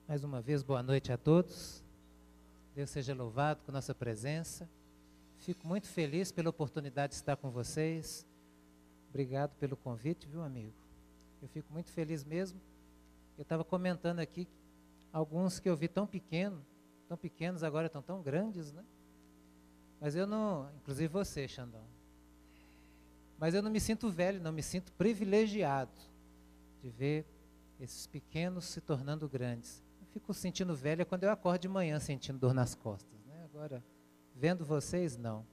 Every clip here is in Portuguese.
Mais uma vez, boa noite a todos. Deus seja louvado com nossa presença. Fico muito feliz pela oportunidade de estar com vocês. Obrigado pelo convite, viu, amigo? Eu fico muito feliz mesmo. Eu estava comentando aqui, alguns que eu vi tão pequenos, agora estão tão grandes, né? Mas eu não, inclusive você, Xandão. Mas eu não me sinto velho, não me sinto privilegiado de ver esses pequenos se tornando grandes. Eu fico sentindo velha quando eu acordo de manhã sentindo dor nas costas, né? Agora, vendo vocês, não.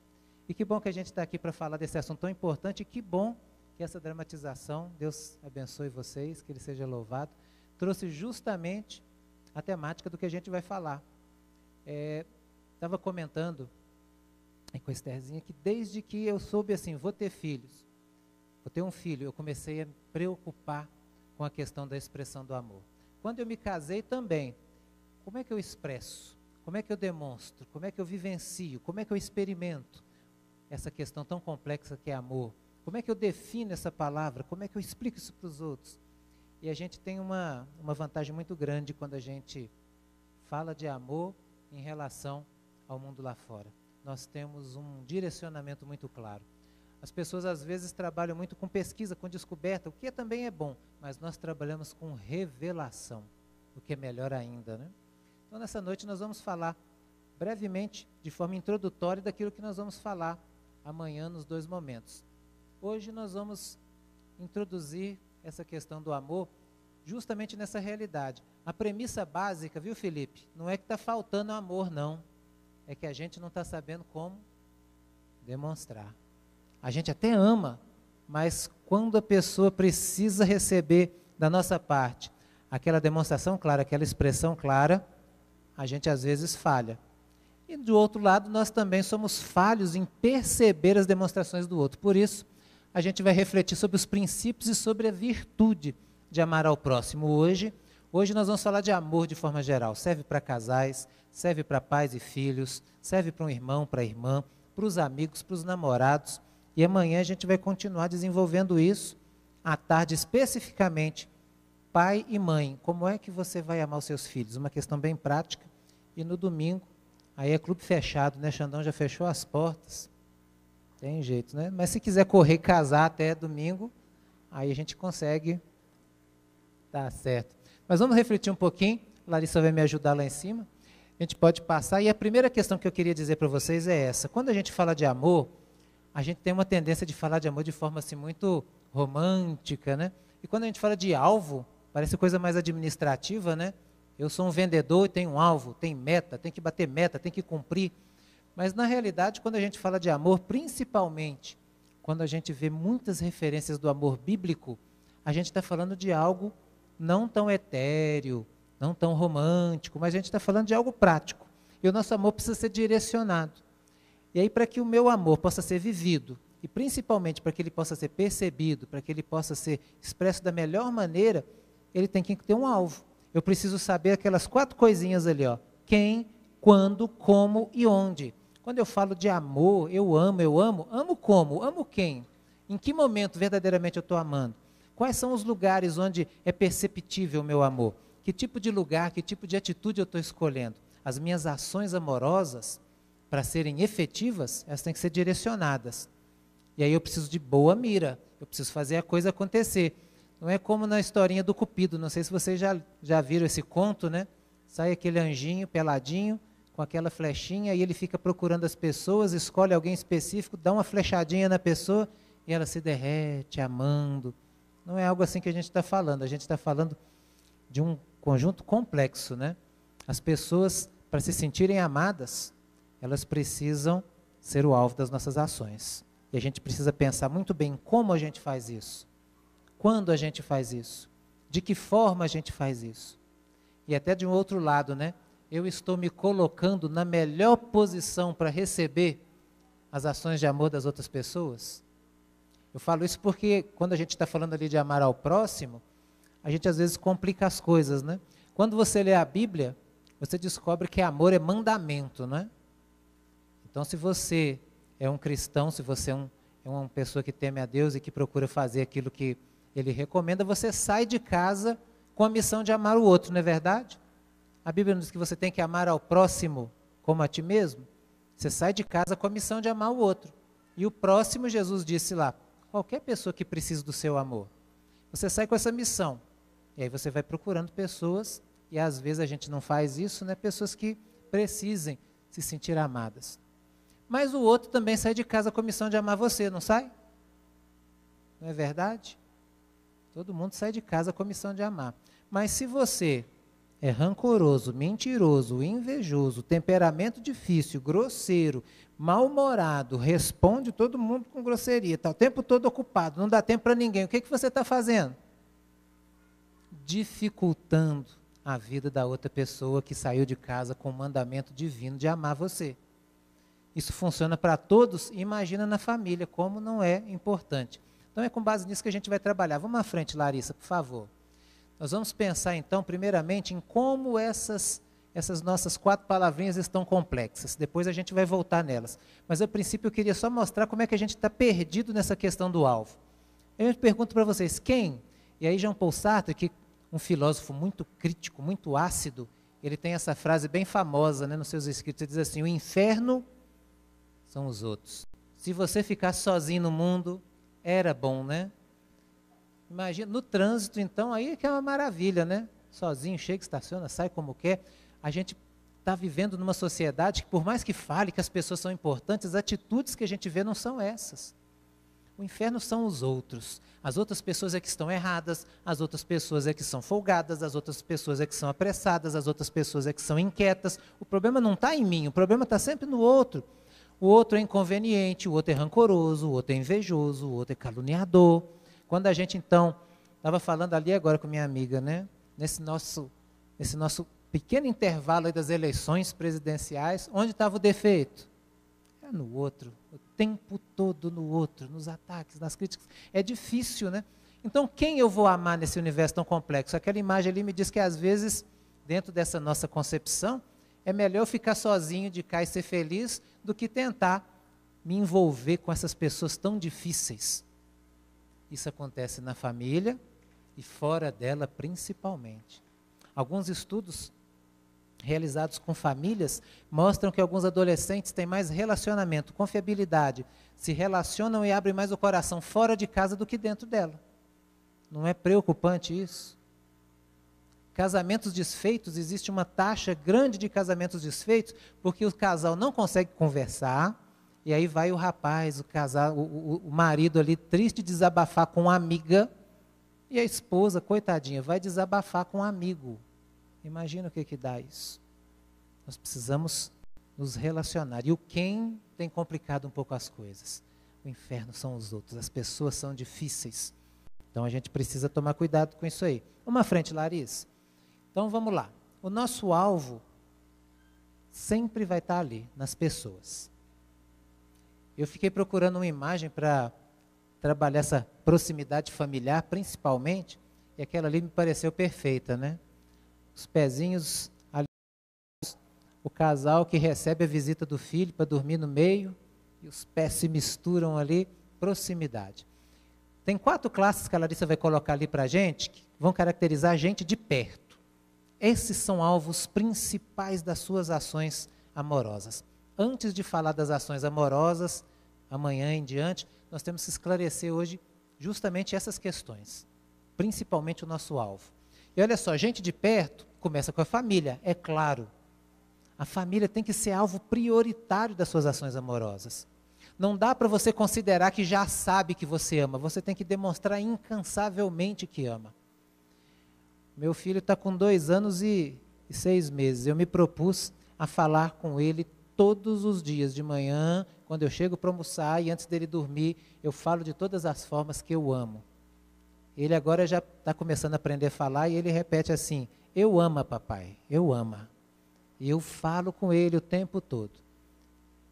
E que bom que a gente está aqui para falar desse assunto tão importante, e que bom que essa dramatização, Deus abençoe vocês, que Ele seja louvado, trouxe justamente a temática do que a gente vai falar. Estava comentando com a Estherzinha que desde que eu soube assim, vou ter filhos, vou ter um filho, eu comecei a me preocupar com a questão da expressão do amor. Quando eu me casei também, como é que eu expresso? Como é que eu demonstro? Como é que eu vivencio? Como é que eu experimento essa questão tão complexa que é amor? Como é que eu defino essa palavra? Como é que eu explico isso para os outros? E a gente tem uma vantagem muito grande quando a gente fala de amor em relação ao mundo lá fora. Nós temos um direcionamento muito claro. As pessoas às vezes trabalham muito com pesquisa, com descoberta, o que também é bom, mas nós trabalhamos com revelação, o que é melhor ainda, né? Então nessa noite nós vamos falar brevemente, de forma introdutória, daquilo que nós vamos falar amanhã nos 2 momentos. Hoje nós vamos introduzir essa questão do amor justamente nessa realidade. A premissa básica, viu, Felipe? Não é que está faltando amor, não. É que a gente não está sabendo como demonstrar. A gente até ama, mas quando a pessoa precisa receber da nossa parte aquela demonstração clara, aquela expressão clara, a gente às vezes falha. E do outro lado, nós também somos falhos em perceber as demonstrações do outro. Por isso, a gente vai refletir sobre os princípios e sobre a virtude de amar ao próximo hoje. Hoje nós vamos falar de amor de forma geral. Serve para casais, serve para pais e filhos, serve para um irmão, para a irmã, para os amigos, para os namorados. E amanhã a gente vai continuar desenvolvendo isso, à tarde especificamente, pai e mãe. Como é que você vai amar os seus filhos? Uma questão bem prática. E no domingo, aí é clube fechado, né? Xandão já fechou as portas. Tem jeito, né? Mas se quiser correr e casar até domingo, aí a gente consegue. Tá certo. Mas vamos refletir um pouquinho. Larissa vai me ajudar lá em cima. A gente pode passar. E a primeira questão que eu queria dizer para vocês é essa. Quando a gente fala de amor, a gente tem uma tendência de falar de amor de forma assim muito romântica, né? E quando a gente fala de alvo, parece coisa mais administrativa, né? Eu sou um vendedor e tenho um alvo, tem meta, tem que bater meta, tem que cumprir. Mas na realidade, quando a gente fala de amor, principalmente quando a gente vê muitas referências do amor bíblico, a gente está falando de algo não tão etéreo, não tão romântico, mas a gente está falando de algo prático. E o nosso amor precisa ser direcionado. E aí, para que o meu amor possa ser vivido, e principalmente para que ele possa ser percebido, para que ele possa ser expresso da melhor maneira, ele tem que ter um alvo. Eu preciso saber aquelas 4 coisinhas ali, ó. Quem, quando, como e onde. Quando eu falo de amor, eu amo como? Amo quem? Em que momento verdadeiramente eu estou amando? Quais são os lugares onde é perceptível o meu amor? Que tipo de lugar, que tipo de atitude eu estou escolhendo? As minhas ações amorosas, para serem efetivas, elas têm que ser direcionadas. E aí eu preciso de boa mira, eu preciso fazer a coisa acontecer. Não é como na historinha do Cupido, não sei se vocês já viram esse conto, né? Sai aquele anjinho peladinho, com aquela flechinha, e ele fica procurando as pessoas, escolhe alguém específico, dá uma flechadinha na pessoa, e ela se derrete, amando. Não é algo assim que a gente está falando, a gente está falando de um conjunto complexo, né? As pessoas, para se sentirem amadas, elas precisam ser o alvo das nossas ações. E a gente precisa pensar muito bem como a gente faz isso. Quando a gente faz isso? De que forma a gente faz isso? E até de um outro lado, né? Eu estou me colocando na melhor posição para receber as ações de amor das outras pessoas? Eu falo isso porque quando a gente está falando ali de amar ao próximo, a gente às vezes complica as coisas, né? Quando você lê a Bíblia, você descobre que amor é mandamento, não é? Então, se você é um cristão, se você é uma pessoa que teme a Deus e que procura fazer aquilo que Ele recomenda, você sai de casa com a missão de amar o outro, não é verdade? A Bíblia nos diz que você tem que amar ao próximo como a ti mesmo. Você sai de casa com a missão de amar o outro. E o próximo, Jesus disse lá, qualquer pessoa que precise do seu amor. Você sai com essa missão. E aí você vai procurando pessoas, e às vezes a gente não faz isso, né? Pessoas que precisem se sentir amadas. Mas o outro também sai de casa com a missão de amar você, não sai? Não é verdade? Todo mundo sai de casa com a missão de amar. Mas se você é rancoroso, mentiroso, invejoso, temperamento difícil, grosseiro, mal-humorado, responde todo mundo com grosseria, está o tempo todo ocupado, não dá tempo para ninguém, o que você está fazendo? Dificultando a vida da outra pessoa que saiu de casa com o mandamento divino de amar você. Isso funciona para todos, imagina na família, como não é importante. Então é com base nisso que a gente vai trabalhar. Vamos à frente, Larissa, por favor. Nós vamos pensar então, primeiramente, em como essas nossas 4 palavrinhas estão complexas. Depois a gente vai voltar nelas. Mas a princípio eu queria só mostrar como é que a gente está perdido nessa questão do alvo. Eu pergunto para vocês, quem? E aí Jean Paul Sartre, que um filósofo muito crítico, muito ácido, ele tem essa frase bem famosa, né, nos seus escritos, ele diz assim, o inferno são os outros. Se você ficar sozinho no mundo, era bom, né? Imagina, no trânsito, então, aí é que é uma maravilha, né? Sozinho, chega, estaciona, sai como quer. A gente está vivendo numa sociedade que, por mais que fale que as pessoas são importantes, as atitudes que a gente vê não são essas. O inferno são os outros. As outras pessoas é que estão erradas, as outras pessoas é que são folgadas, as outras pessoas é que são apressadas, as outras pessoas é que são inquietas. O problema não está em mim, o problema está sempre no outro. O outro é inconveniente, o outro é rancoroso, o outro é invejoso, o outro é caluniador. Quando a gente, então, estava falando ali agora com minha amiga, né? Nesse nosso pequeno intervalo aí das eleições presidenciais, onde estava o defeito? É no outro, o tempo todo no outro, nos ataques, nas críticas. É difícil, né? Então, quem eu vou amar nesse universo tão complexo? Aquela imagem ali me diz que, às vezes, dentro dessa nossa concepção, é melhor eu ficar sozinho de cá e ser feliz do que tentar me envolver com essas pessoas tão difíceis. Isso acontece na família e fora dela principalmente. Alguns estudos realizados com famílias mostram que alguns adolescentes têm mais relacionamento, confiabilidade, se relacionam e abrem mais o coração fora de casa do que dentro dela. Não é preocupante isso? Casamentos desfeitos, existe uma taxa grande de casamentos desfeitos, porque o casal não consegue conversar, e aí vai o rapaz, o marido ali, triste, desabafar com uma amiga, e a esposa, coitadinha, vai desabafar com um amigo. Imagina o que dá isso. Nós precisamos nos relacionar. E o quem tem complicado um pouco as coisas? O inferno são os outros, as pessoas são difíceis. Então a gente precisa tomar cuidado com isso aí. Vamos à frente, Larissa. Então vamos lá. O nosso alvo sempre vai estar ali, nas pessoas. Eu fiquei procurando uma imagem para trabalhar essa proximidade familiar, principalmente, e aquela ali me pareceu perfeita, né? Os pezinhos ali, o casal que recebe a visita do filho para dormir no meio, e os pés se misturam ali, proximidade. Tem 4 classes que a Larissa vai colocar ali para a gente, que vão caracterizar a gente de perto. Esses são alvos principais das suas ações amorosas. Antes de falar das ações amorosas, amanhã em diante, nós temos que esclarecer hoje justamente essas questões, principalmente o nosso alvo. E olha só, gente de perto começa com a família, é claro. A família tem que ser alvo prioritário das suas ações amorosas. Não dá para você considerar que já sabe que você ama, você tem que demonstrar incansavelmente que ama. Meu filho está com 2 anos e 6 meses. Eu me propus a falar com ele todos os dias de manhã, quando eu chego para almoçar e antes dele dormir, eu falo de todas as formas que eu amo. Ele agora já está começando a aprender a falar e ele repete assim, eu amo, papai, eu amo. E eu falo com ele o tempo todo.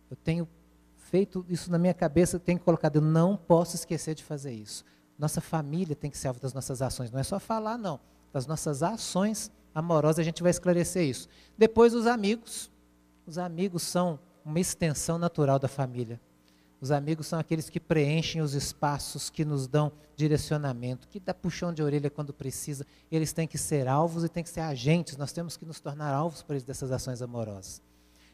Eu tenho feito isso na minha cabeça, eu tenho colocado, eu não posso esquecer de fazer isso. Nossa família tem que ser alvo das nossas ações, não é só falar não. Das nossas ações amorosas, a gente vai esclarecer isso. Depois os amigos são uma extensão natural da família. Os amigos são aqueles que preenchem os espaços, que nos dão direcionamento, que dá puxão de orelha quando precisa. Eles têm que ser alvos e têm que ser agentes. Nós temos que nos tornar alvos por eles dessas ações amorosas.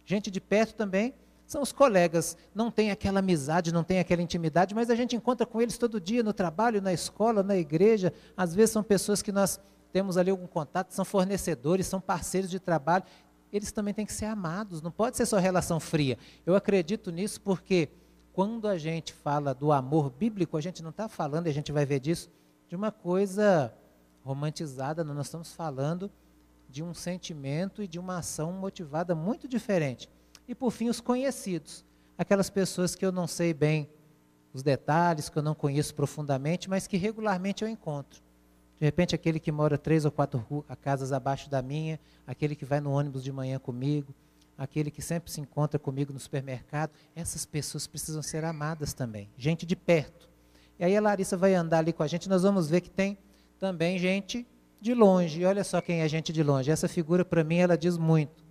Gente de perto também são os colegas. Não tem aquela amizade, não tem aquela intimidade, mas a gente encontra com eles todo dia, no trabalho, na escola, na igreja. Às vezes são pessoas que nós temos ali algum contato, são fornecedores, são parceiros de trabalho. Eles também têm que ser amados, não pode ser só relação fria. Eu acredito nisso porque quando a gente fala do amor bíblico, a gente não está falando, e a gente vai ver disso, de uma coisa romantizada, nós estamos falando de um sentimento e de uma ação motivada muito diferente. E por fim, os conhecidos, aquelas pessoas que eu não sei bem os detalhes, que eu não conheço profundamente, mas que regularmente eu encontro. De repente, aquele que mora 3 ou 4 casas abaixo da minha, aquele que vai no ônibus de manhã comigo, aquele que sempre se encontra comigo no supermercado, essas pessoas precisam ser amadas também, gente de perto. E aí a Larissa vai andar ali com a gente, nós vamos ver que tem também gente de longe. E olha só quem é gente de longe, essa figura para mim ela diz muito.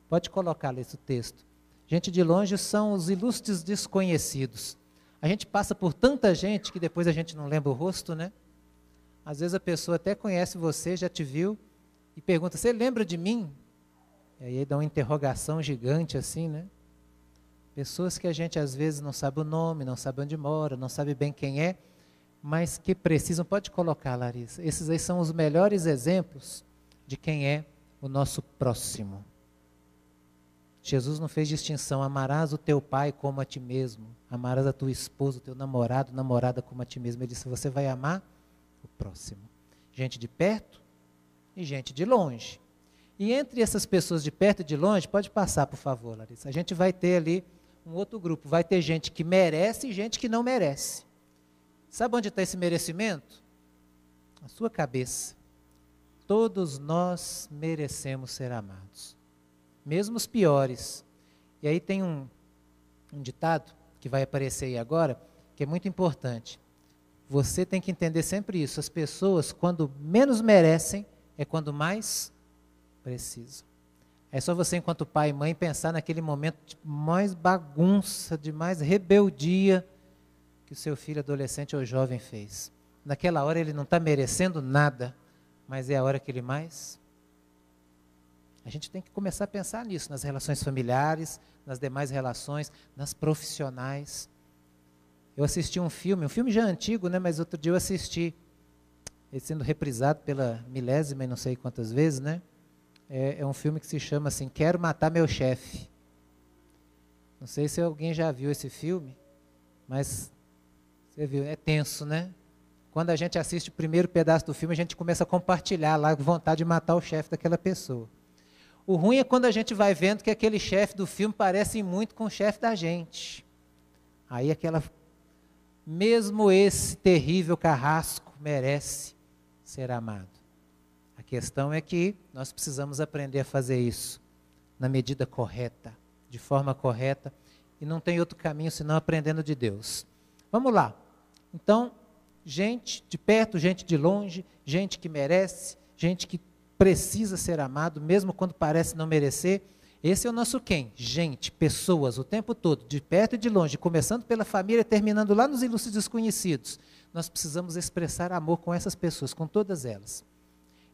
Pode colocar ali esse texto. Gente de longe são os ilustres desconhecidos. A gente passa por tanta gente que depois a gente não lembra o rosto, né? Às vezes a pessoa até conhece você, já te viu, e pergunta, você lembra de mim? E aí dá uma interrogação gigante assim, né? Pessoas que a gente às vezes não sabe o nome, não sabe onde mora, não sabe bem quem é, mas que precisam, pode colocar, Larissa, esses aí são os melhores exemplos de quem é o nosso próximo. Jesus não fez distinção, amarás o teu pai como a ti mesmo, amarás a tua esposa, o teu namorado, namorada como a ti mesmo. Ele disse, você vai amar o próximo. Gente de perto e gente de longe. E entre essas pessoas de perto e de longe, pode passar, por favor, Larissa, a gente vai ter ali um outro grupo, vai ter gente que merece e gente que não merece. Sabe onde está esse merecimento? Na sua cabeça. Todos nós merecemos ser amados. Mesmo os piores. E aí tem um ditado que vai aparecer aí agora, que é muito importante. Você tem que entender sempre isso. As pessoas, quando menos merecem, é quando mais precisam. É só você, enquanto pai e mãe, pensar naquele momento de mais bagunça, de mais rebeldia que o seu filho adolescente ou jovem fez. Naquela hora ele não está merecendo nada, mas é a hora que ele mais... A gente tem que começar a pensar nisso, nas relações familiares, nas demais relações, nas profissionais. Eu assisti um filme já antigo, né, mas outro dia eu assisti, ele sendo reprisado pela milésima e não sei quantas vezes, né? É um filme que se chama assim, Quero Matar Meu Chefe. Não sei se alguém já viu esse filme, mas você viu, é tenso, né? Quando a gente assiste o primeiro pedaço do filme, a gente começa a compartilhar lá, com vontade de matar o chefe daquela pessoa. O ruim é quando a gente vai vendo que aquele chefe do filme parece muito com o chefe da gente. Aí mesmo esse terrível carrasco merece ser amado. A questão é que nós precisamos aprender a fazer isso na medida correta, de forma correta, e não tem outro caminho senão aprendendo de Deus. Vamos lá. Então, gente de perto, gente de longe, gente que merece, gente que precisa ser amado, mesmo quando parece não merecer. Esse é o nosso quem? Gente, pessoas, o tempo todo, de perto e de longe, começando pela família, terminando lá nos ilustres desconhecidos. Nós precisamos expressar amor com essas pessoas, com todas elas.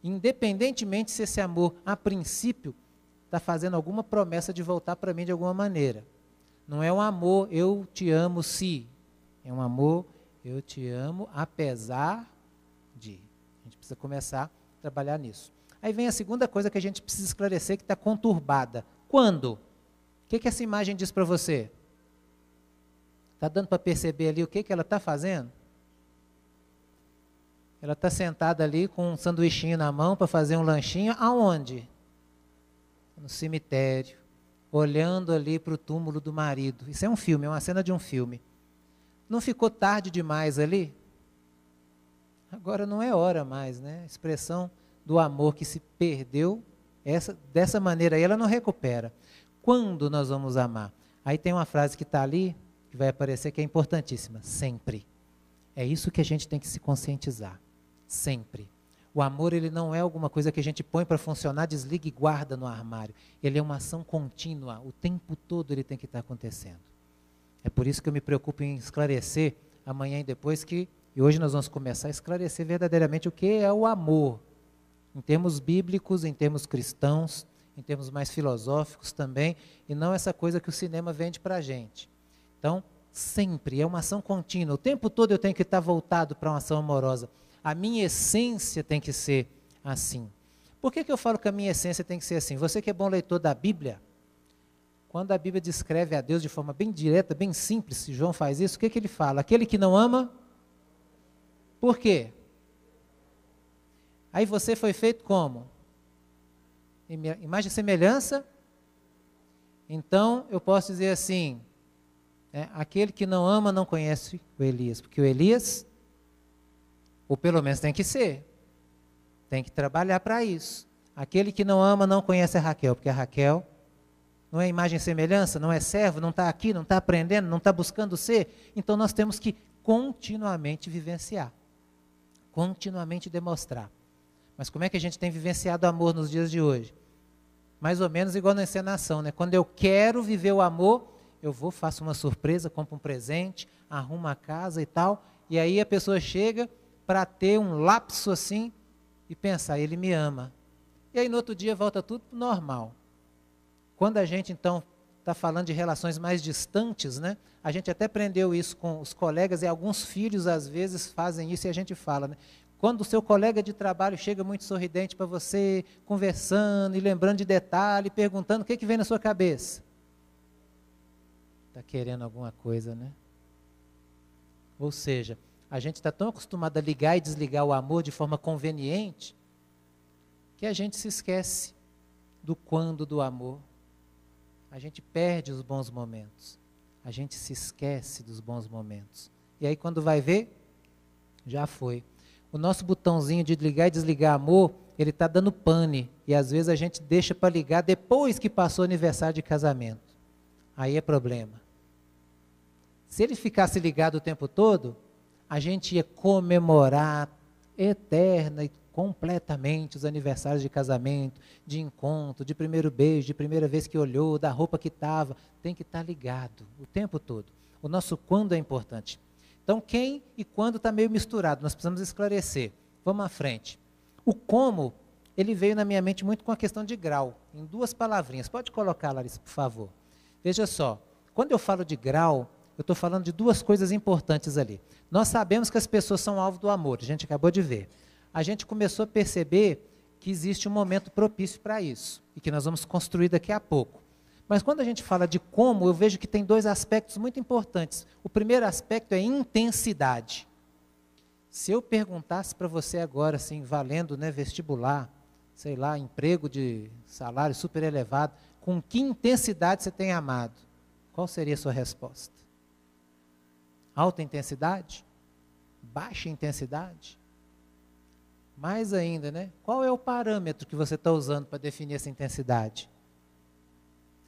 Independentemente se esse amor, a princípio, está fazendo alguma promessa de voltar para mim de alguma maneira. Não é um amor, eu te amo se. É um amor, eu te amo apesar de. A gente precisa começar a trabalhar nisso. Aí vem a segunda coisa que a gente precisa esclarecer, que está conturbada. Quando? O que essa imagem diz para você? Está dando para perceber ali o que ela está fazendo? Ela está sentada ali com um sanduichinho na mão para fazer um lanchinho. Aonde? No cemitério, olhando ali para o túmulo do marido. Isso é um filme, é uma cena de um filme. Não ficou tarde demais ali? Agora não é hora mais, né? A expressão do amor que se perdeu, dessa maneira aí ela não recupera. Quando nós vamos amar? Aí tem uma frase que está ali, que vai aparecer, que é importantíssima. Sempre. É isso que a gente tem que se conscientizar. Sempre. O amor, ele não é alguma coisa que a gente põe para funcionar, desliga e guarda no armário. Ele é uma ação contínua. O tempo todo ele tem que estar acontecendo. É por isso que eu me preocupo em esclarecer amanhã e depois e hoje nós vamos começar a esclarecer verdadeiramente o que é o amor, em termos bíblicos, em termos cristãos, em termos mais filosóficos também, e não essa coisa que o cinema vende para a gente. Então, sempre, é uma ação contínua, o tempo todo eu tenho que estar voltado para uma ação amorosa. A minha essência tem que ser assim. Por que eu falo que a minha essência tem que ser assim? Você que é bom leitor da Bíblia, quando a Bíblia descreve a Deus de forma bem direta, bem simples, se João faz isso, o que ele fala? Aquele que não ama, por quê? Aí você foi feito como? Imagem e semelhança? Então, eu posso dizer assim, aquele que não ama não conhece o Elias, porque o Elias, ou pelo menos tem que ser, tem que trabalhar para isso. Aquele que não ama não conhece a Raquel, porque a Raquel não é imagem e semelhança, não é servo, não está aqui, não está aprendendo, não está buscando ser. Então nós temos que continuamente vivenciar, continuamente demonstrar. Mas como é que a gente tem vivenciado o amor nos dias de hoje? Mais ou menos igual na encenação, né? Quando eu quero viver o amor, eu vou, faço uma surpresa, compro um presente, arrumo a casa e tal, e aí a pessoa chega para ter um lapso assim e pensar, ele me ama. E aí no outro dia volta tudo para o normal. Quando a gente, então, está falando de relações mais distantes, né? A gente até aprendeu isso com os colegas, e alguns filhos, às vezes, fazem isso, e a gente fala, né? Quando o seu colega de trabalho chega muito sorridente para você, conversando e lembrando de detalhe, perguntando o que vem na sua cabeça. Está querendo alguma coisa, né? Ou seja, a gente está tão acostumado a ligar e desligar o amor de forma conveniente, que a gente se esquece do quando do amor. A gente perde os bons momentos. A gente se esquece dos bons momentos. E aí quando vai ver, já foi. O nosso botãozinho de ligar e desligar amor, ele está dando pane. E às vezes a gente deixa para ligar depois que passou o aniversário de casamento. Aí é problema. Se ele ficasse ligado o tempo todo, a gente ia comemorar eterna e completamente os aniversários de casamento, de encontro, de primeiro beijo, de primeira vez que olhou, da roupa que estava. Tem que estar ligado o tempo todo. O nosso quando é importante. Então, quem e quando está meio misturado, nós precisamos esclarecer. Vamos à frente. O como, ele veio na minha mente muito com a questão de grau, em duas palavrinhas. Pode colocar, Larissa, por favor. Veja só, quando eu falo de grau, eu estou falando de duas coisas importantes ali. Nós sabemos que as pessoas são alvo do amor, a gente acabou de ver. A gente começou a perceber que existe um momento propício para isso, e que nós vamos construir daqui a pouco. Mas quando a gente fala de como, eu vejo que tem dois aspectos muito importantes. O primeiro aspecto é intensidade. Se eu perguntasse para você agora, assim, valendo, né, vestibular, sei lá, emprego de salário super elevado, com que intensidade você tem amado? Qual seria a sua resposta? Alta intensidade? Baixa intensidade? Mais ainda, né? Qual é o parâmetro que você está usando para definir essa intensidade?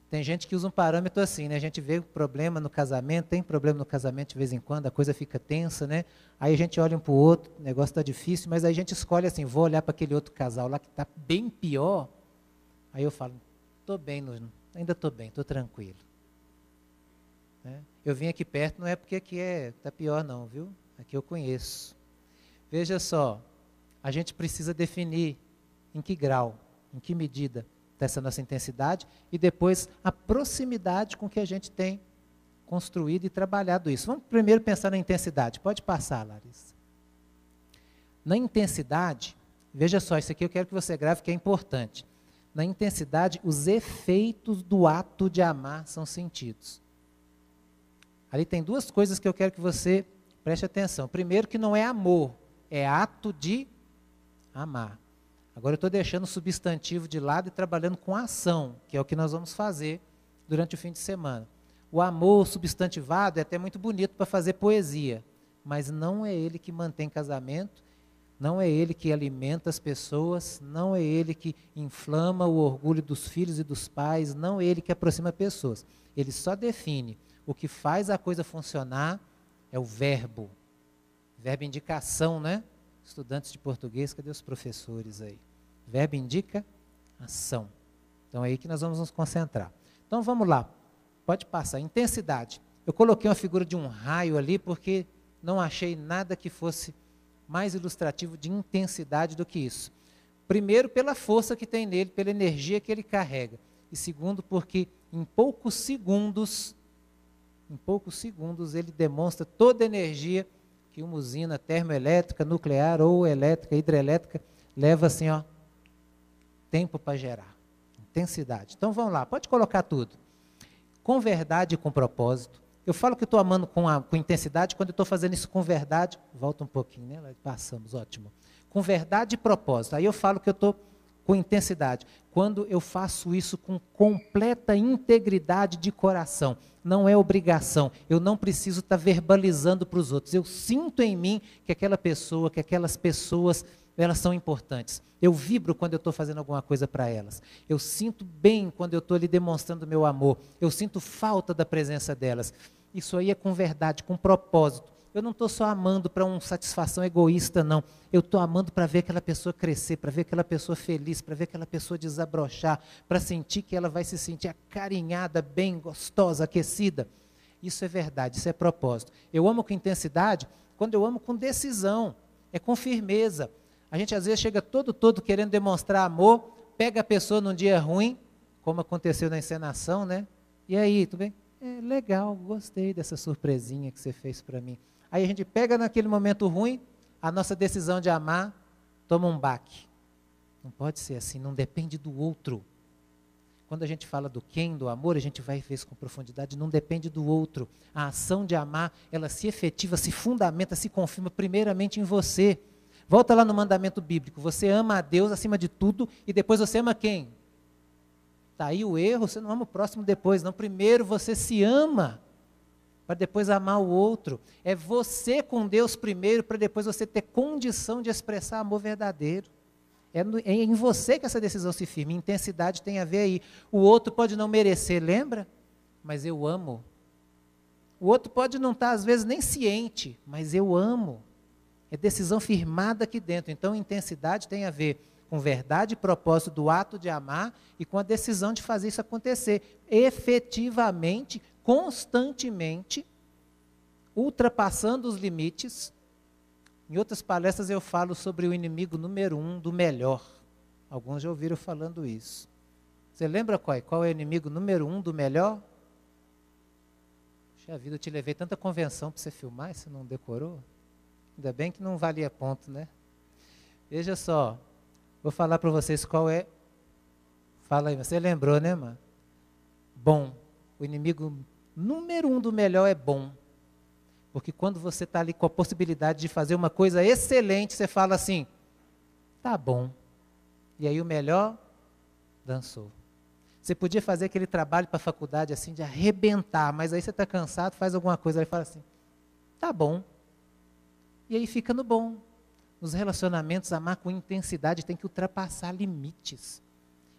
Tem gente que usa um parâmetro assim, né? A gente vê problema no casamento, tem problema no casamento de vez em quando, a coisa fica tensa, né? Aí a gente olha um para o outro, o negócio está difícil, mas aí a gente escolhe assim, vou olhar para aquele outro casal lá que está bem pior. Aí eu falo, estou bem, ainda estou bem, estou tranquilo. Né? Eu vim aqui perto, não é porque aqui está pior não, viu? Aqui eu conheço. Veja só, a gente precisa definir em que grau, em que medida está essa nossa intensidade e depois a proximidade com que a gente tem construído e trabalhado isso. Vamos primeiro pensar na intensidade. Pode passar, Larissa. Na intensidade, veja só, isso aqui eu quero que você grave que é importante. Na intensidade, os efeitos do ato de amar são sentidos. Ali tem duas coisas que eu quero que você preste atenção. Primeiro, que não é amor, é ato de amar. Agora eu estou deixando o substantivo de lado e trabalhando com a ação, que é o que nós vamos fazer durante o fim de semana. O amor substantivado é até muito bonito para fazer poesia, mas não é ele que mantém casamento, não é ele que alimenta as pessoas, não é ele que inflama o orgulho dos filhos e dos pais, não é ele que aproxima pessoas. Ele só define o que faz a coisa funcionar é o verbo indicação, né? Estudantes de português, cadê os professores aí? Verbo indica ação. Então é aí que nós vamos nos concentrar. Então vamos lá, pode passar. Intensidade. Eu coloquei uma figura de um raio ali porque não achei nada que fosse mais ilustrativo de intensidade do que isso. Primeiro, pela força que tem nele, pela energia que ele carrega. E segundo, porque em poucos segundos ele demonstra toda a energia que uma usina termoelétrica, nuclear ou elétrica, hidrelétrica, leva assim, ó, tempo para gerar. Intensidade. Então vamos lá, pode colocar tudo. Com verdade e com propósito. Eu falo que estou amando com intensidade quando eu estou fazendo isso com verdade. Volta um pouquinho, né? Passamos, ótimo. Com verdade e propósito. Aí eu falo que eu estou com intensidade. Quando eu faço isso com completa integridade de coração. Não é obrigação. Eu não preciso estar verbalizando para os outros. Eu sinto em mim que aquela pessoa, que aquelas pessoas, elas são importantes. Eu vibro quando eu estou fazendo alguma coisa para elas. Eu sinto bem quando eu estou ali demonstrando meu amor. Eu sinto falta da presença delas. Isso aí é com verdade, com propósito. Eu não estou só amando para uma satisfação egoísta, não. Eu estou amando para ver aquela pessoa crescer, para ver aquela pessoa feliz, para ver aquela pessoa desabrochar, para sentir que ela vai se sentir acarinhada, bem, gostosa, aquecida. Isso é verdade, isso é propósito. Eu amo com intensidade quando eu amo com decisão, é com firmeza. A gente às vezes chega todo querendo demonstrar amor, pega a pessoa num dia ruim, como aconteceu na encenação, né? E aí, tudo bem? É legal, gostei dessa surpresinha que você fez para mim. Aí a gente pega naquele momento ruim, a nossa decisão de amar toma um baque. Não pode ser assim, não depende do outro. Quando a gente fala do quem, do amor, a gente vai ver isso com profundidade, não depende do outro. A ação de amar, ela se efetiva, se fundamenta, se confirma primeiramente em você. Volta lá no mandamento bíblico, você ama a Deus acima de tudo e depois você ama quem? Está aí o erro, você não ama o próximo depois, não. Primeiro você se ama, para depois amar o outro. É você com Deus primeiro, para depois você ter condição de expressar amor verdadeiro. É em você que essa decisão se firma. Intensidade tem a ver aí. O outro pode não merecer, lembra? Mas eu amo. O outro pode não estar, às vezes, nem ciente, mas eu amo. É decisão firmada aqui dentro. Então, intensidade tem a ver com verdade e propósito do ato de amar e com a decisão de fazer isso acontecer. Efetivamente, constantemente, ultrapassando os limites. Em outras palestras eu falo sobre o inimigo número 1 do melhor. Alguns já ouviram falando isso. Você lembra qual é o inimigo número 1 do melhor? Puxa vida, eu te levei tanta convenção para você filmar e você não decorou? Ainda bem que não valia ponto, né? Veja só, vou falar para vocês qual é. Fala aí, você lembrou, né, mano? Bom. O inimigo número 1 do melhor é bom. Porque quando você está ali com a possibilidade de fazer uma coisa excelente, você fala assim, tá bom. E aí o melhor dançou. Você podia fazer aquele trabalho para a faculdade assim, de arrebentar, mas aí você está cansado, faz alguma coisa, aí fala assim, tá bom. E aí fica no bom. Nos relacionamentos, amar com intensidade tem que ultrapassar limites.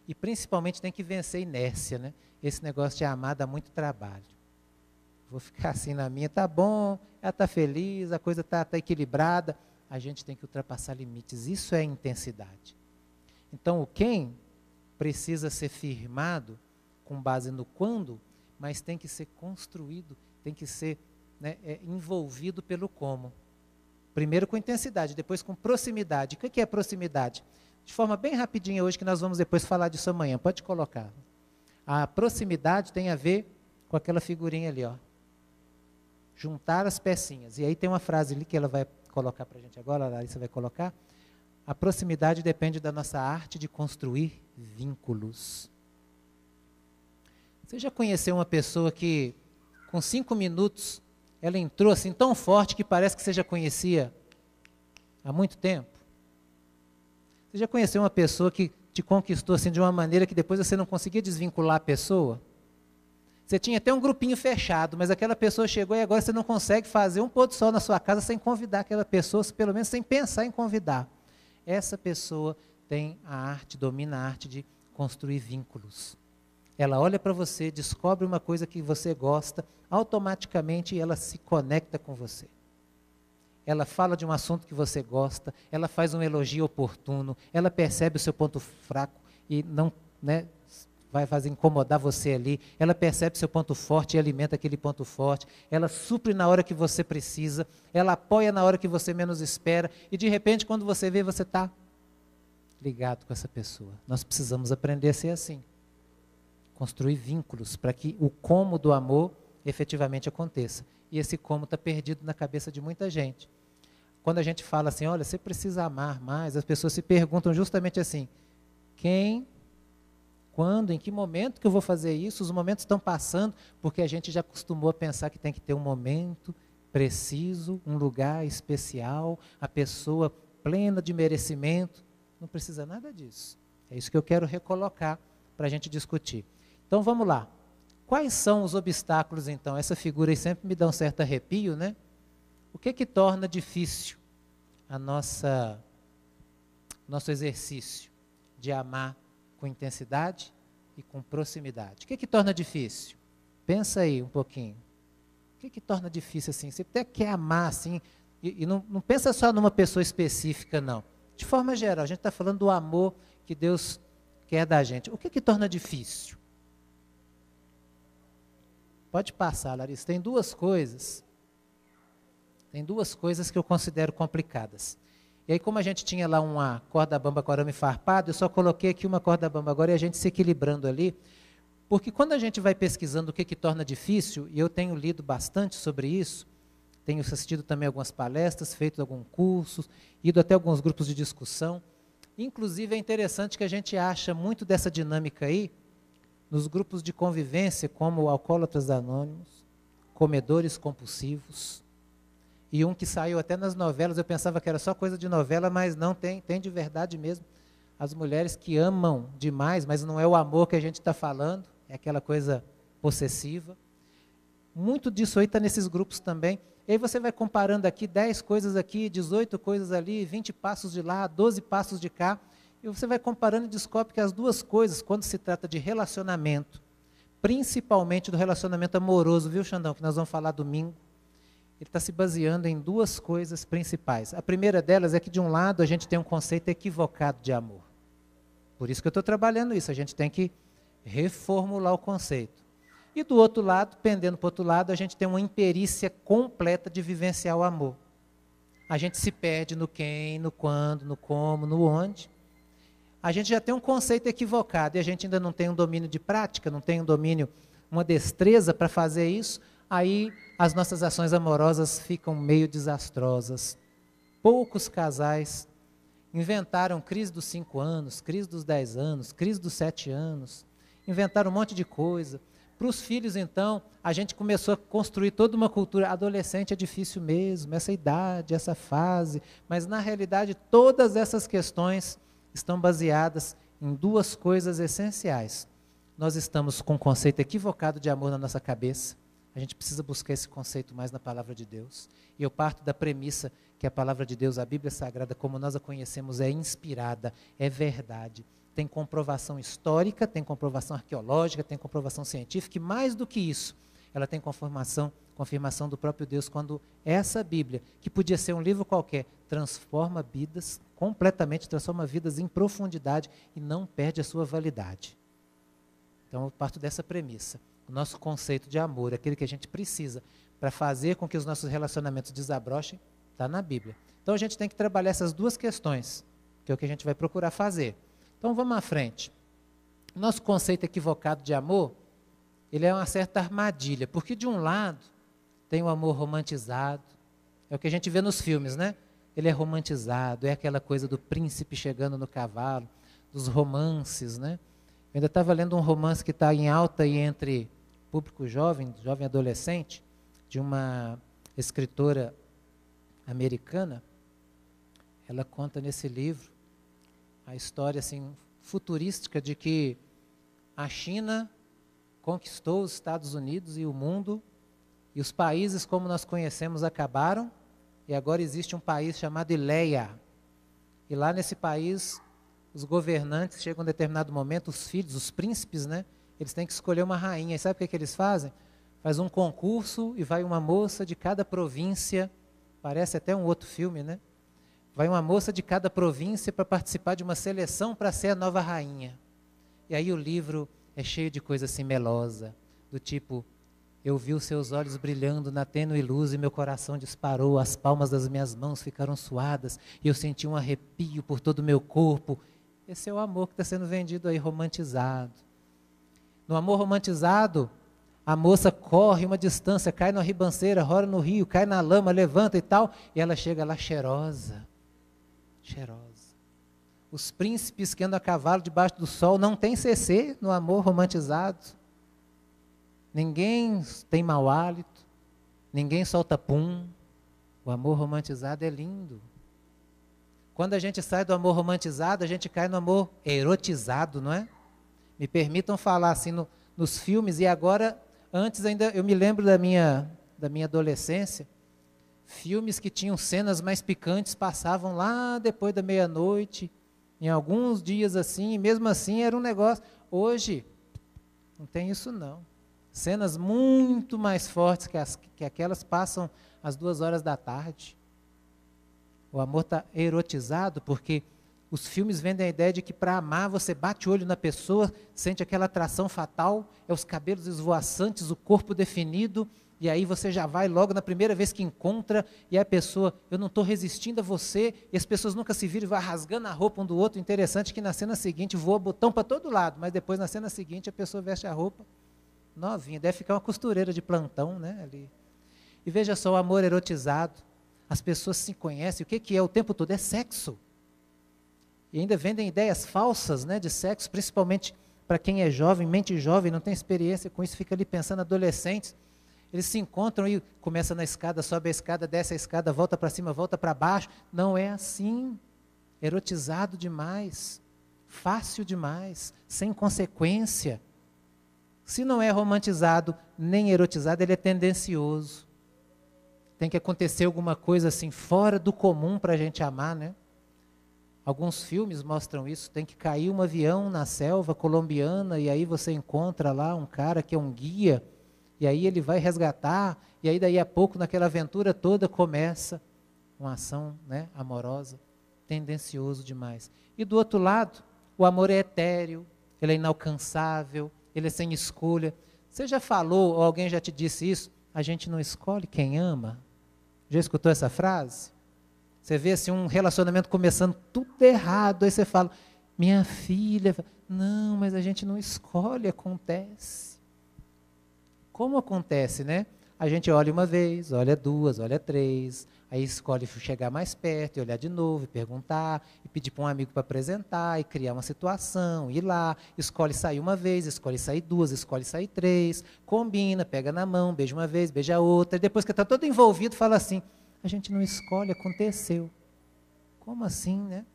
E principalmente tem que vencer a inércia, né? Esse negócio de amar dá muito trabalho. Vou ficar assim na minha, tá bom, ela está feliz, a coisa está equilibrada. A gente tem que ultrapassar limites. Isso é intensidade. Então, o quem precisa ser firmado com base no quando, mas tem que ser construído, tem que ser, né, envolvido pelo como. Primeiro com intensidade, depois com proximidade. O que é proximidade? De forma bem rapidinha hoje, que nós vamos depois falar disso amanhã. Pode colocar. A proximidade tem a ver com aquela figurinha ali, ó. Juntar as pecinhas. E aí tem uma frase ali que ela vai colocar para a gente agora, a Larissa vai colocar. A proximidade depende da nossa arte de construir vínculos. Você já conheceu uma pessoa que, com 5 minutos, ela entrou assim tão forte que parece que você já conhecia há muito tempo? Você já conheceu uma pessoa que te conquistou assim de uma maneira que depois você não conseguia desvincular a pessoa? Você tinha até um grupinho fechado, mas aquela pessoa chegou e agora você não consegue fazer um pôr do sol na sua casa sem convidar aquela pessoa, pelo menos sem pensar em convidar. Essa pessoa tem a arte, domina a arte de construir vínculos. Ela olha para você, descobre uma coisa que você gosta, automaticamente ela se conecta com você. Ela fala de um assunto que você gosta, ela faz um elogio oportuno, ela percebe o seu ponto fraco e não, né, vai fazer incomodar você ali, ela percebe seu ponto forte e alimenta aquele ponto forte, ela supre na hora que você precisa, ela apoia na hora que você menos espera, e de repente quando você vê, você está ligado com essa pessoa. Nós precisamos aprender a ser assim. Construir vínculos para que o como do amor efetivamente aconteça. E esse como está perdido na cabeça de muita gente. Quando a gente fala assim, olha, você precisa amar mais, as pessoas se perguntam justamente assim, quem, quando, em que momento que eu vou fazer isso? Os momentos estão passando, porque a gente já acostumou a pensar que tem que ter um momento preciso, um lugar especial, a pessoa plena de merecimento. Não precisa nada disso. É isso que eu quero recolocar para a gente discutir. Então vamos lá. Quais são os obstáculos então? Essa figura aí sempre me dá um certo arrepio, né? O que torna difícil nosso exercício de amar com intensidade e com proximidade? O que torna difícil? Pensa aí um pouquinho. O que torna difícil assim? Você até quer amar assim, e não pensa só numa pessoa específica, não. De forma geral, a gente está falando do amor que Deus quer da gente. O que torna difícil? Pode passar, Larissa. Tem duas coisas que eu considero complicadas. E aí, como a gente tinha lá uma corda bamba com arame farpado, eu só coloquei aqui uma corda bamba agora e a gente se equilibrando ali. Porque quando a gente vai pesquisando o que torna difícil, e eu tenho lido bastante sobre isso, tenho assistido também algumas palestras, feito alguns cursos, ido até alguns grupos de discussão. Inclusive, é interessante que a gente acha muito dessa dinâmica aí nos grupos de convivência, como Alcoólatras Anônimos, Comedores Compulsivos, e um que saiu até nas novelas, eu pensava que era só coisa de novela, mas não, tem de verdade mesmo. As mulheres que amam demais, mas não é o amor que a gente está falando, é aquela coisa possessiva. Muito disso aí está nesses grupos também. E aí você vai comparando aqui 10 coisas aqui, 18 coisas ali, 20 passos de lá, 12 passos de cá, e você vai comparando e descobre que as duas coisas, quando se trata de relacionamento, principalmente do relacionamento amoroso, viu, Xandão, que nós vamos falar domingo, ele está se baseando em duas coisas principais. A primeira delas é que, de um lado, a gente tem um conceito equivocado de amor. Por isso que eu estou trabalhando isso, a gente tem que reformular o conceito. E do outro lado, pendendo para o outro lado, a gente tem uma imperícia completa de vivenciar o amor. A gente se perde no quem, no quando, no como, no onde. A gente já tem um conceito equivocado e a gente ainda não tem um domínio de prática, não tem um domínio, uma destreza para fazer isso, aí as nossas ações amorosas ficam meio desastrosas. Poucos casais inventaram crise dos 5 anos, crise dos 10 anos, crise dos 7 anos, inventaram um monte de coisa. Para os filhos, então, a gente começou a construir toda uma cultura. Adolescente é difícil mesmo, essa idade, essa fase, mas na realidade todas essas questões estão baseadas em duas coisas essenciais. Nós estamos com um conceito equivocado de amor na nossa cabeça. A gente precisa buscar esse conceito mais na palavra de Deus. E eu parto da premissa que a palavra de Deus, a Bíblia Sagrada, como nós a conhecemos, é inspirada, é verdade. Tem comprovação histórica, tem comprovação arqueológica, tem comprovação científica, e mais do que isso, ela tem confirmação do próprio Deus, quando essa Bíblia, que podia ser um livro qualquer, transforma vidas completamente, transforma vidas em profundidade e não perde a sua validade. Então eu parto dessa premissa. O nosso conceito de amor, aquele que a gente precisa para fazer com que os nossos relacionamentos desabrochem, está na Bíblia. Então a gente tem que trabalhar essas duas questões, que é o que a gente vai procurar fazer. Então vamos à frente. O nosso conceito equivocado de amor, ele é uma certa armadilha, porque de um lado tem o amor romantizado, é o que a gente vê nos filmes, né? Ele é romantizado, é aquela coisa do príncipe chegando no cavalo, dos romances, né? Eu ainda estava lendo um romance que está em alta aí entre público jovem, jovem adolescente, de uma escritora americana. Ela conta nesse livro a história assim, futurística de que a China conquistou os Estados Unidos e o mundo, e os países como nós conhecemos acabaram, e agora existe um país chamado Ileia. E lá nesse país, os governantes chegam a um determinado momento, os filhos, os príncipes, né? Eles têm que escolher uma rainha. E sabe o que eles fazem? Faz um concurso e vai uma moça de cada província, parece até um outro filme, né? Vai uma moça de cada província para participar de uma seleção para ser a nova rainha. E aí o livro é cheio de coisa assim melosa, do tipo, eu vi os seus olhos brilhando na tênue luz e meu coração disparou, as palmas das minhas mãos ficaram suadas e eu senti um arrepio por todo o meu corpo. Esse é o amor que está sendo vendido aí, romantizado. No amor romantizado, a moça corre uma distância, cai na ribanceira, rola no rio, cai na lama, levanta e tal, e ela chega lá cheirosa. Cheirosa. Os príncipes que andam a cavalo debaixo do sol não tem CC no amor romantizado. Ninguém tem mau hálito, ninguém solta pum. O amor romantizado é lindo. Quando a gente sai do amor romantizado, a gente cai no amor erotizado, não é? Me permitam falar assim nos filmes, e agora, antes ainda, eu me lembro da minha adolescência, filmes que tinham cenas mais picantes passavam lá depois da meia-noite, em alguns dias assim, e mesmo assim era um negócio. Hoje, não tem isso não. Cenas muito mais fortes que aquelas passam às 2 horas da tarde. O amor está erotizado porque os filmes vendem a ideia de que para amar você bate o olho na pessoa, sente aquela atração fatal, é os cabelos esvoaçantes, o corpo definido, e aí você já vai logo na primeira vez que encontra, e a pessoa, eu não estou resistindo a você, e as pessoas nunca se viram e vão rasgando a roupa um do outro. Interessante que na cena seguinte voa botão para todo lado, mas depois na cena seguinte a pessoa veste a roupa novinha, deve ficar uma costureira de plantão, né, ali. E veja só, o amor erotizado, as pessoas se conhecem, o que é o tempo todo? É sexo. E ainda vendem ideias falsas, né, de sexo, principalmente para quem é jovem, mente jovem, não tem experiência com isso, fica ali pensando, adolescentes, eles se encontram e começa na escada, sobe a escada, desce a escada, volta para cima, volta para baixo. Não é assim, erotizado demais, fácil demais, sem consequência. Se não é romantizado, nem erotizado, ele é tendencioso. Tem que acontecer alguma coisa assim, fora do comum para a gente amar, né? Alguns filmes mostram isso, tem que cair um avião na selva colombiana, e aí você encontra lá um cara que é um guia, e aí ele vai resgatar, e aí daí a pouco, naquela aventura toda, começa uma ação, né, amorosa, tendencioso demais. E do outro lado, o amor é etéreo, ele é inalcançável, ele é sem escolha. Você já falou, ou alguém já te disse isso? A gente não escolhe quem ama. Já escutou essa frase? Você vê assim um relacionamento começando tudo errado, aí você fala, minha filha, não, mas a gente não escolhe, acontece. Como acontece, né? A gente olha uma vez, olha duas, olha três, aí escolhe chegar mais perto e olhar de novo, e perguntar, e pedir para um amigo para apresentar, e criar uma situação, ir lá, escolhe sair uma vez, escolhe sair duas, escolhe sair três, combina, pega na mão, beija uma vez, beija outra, e depois que está todo envolvido, fala assim, a gente não escolhe, aconteceu. Como assim, né?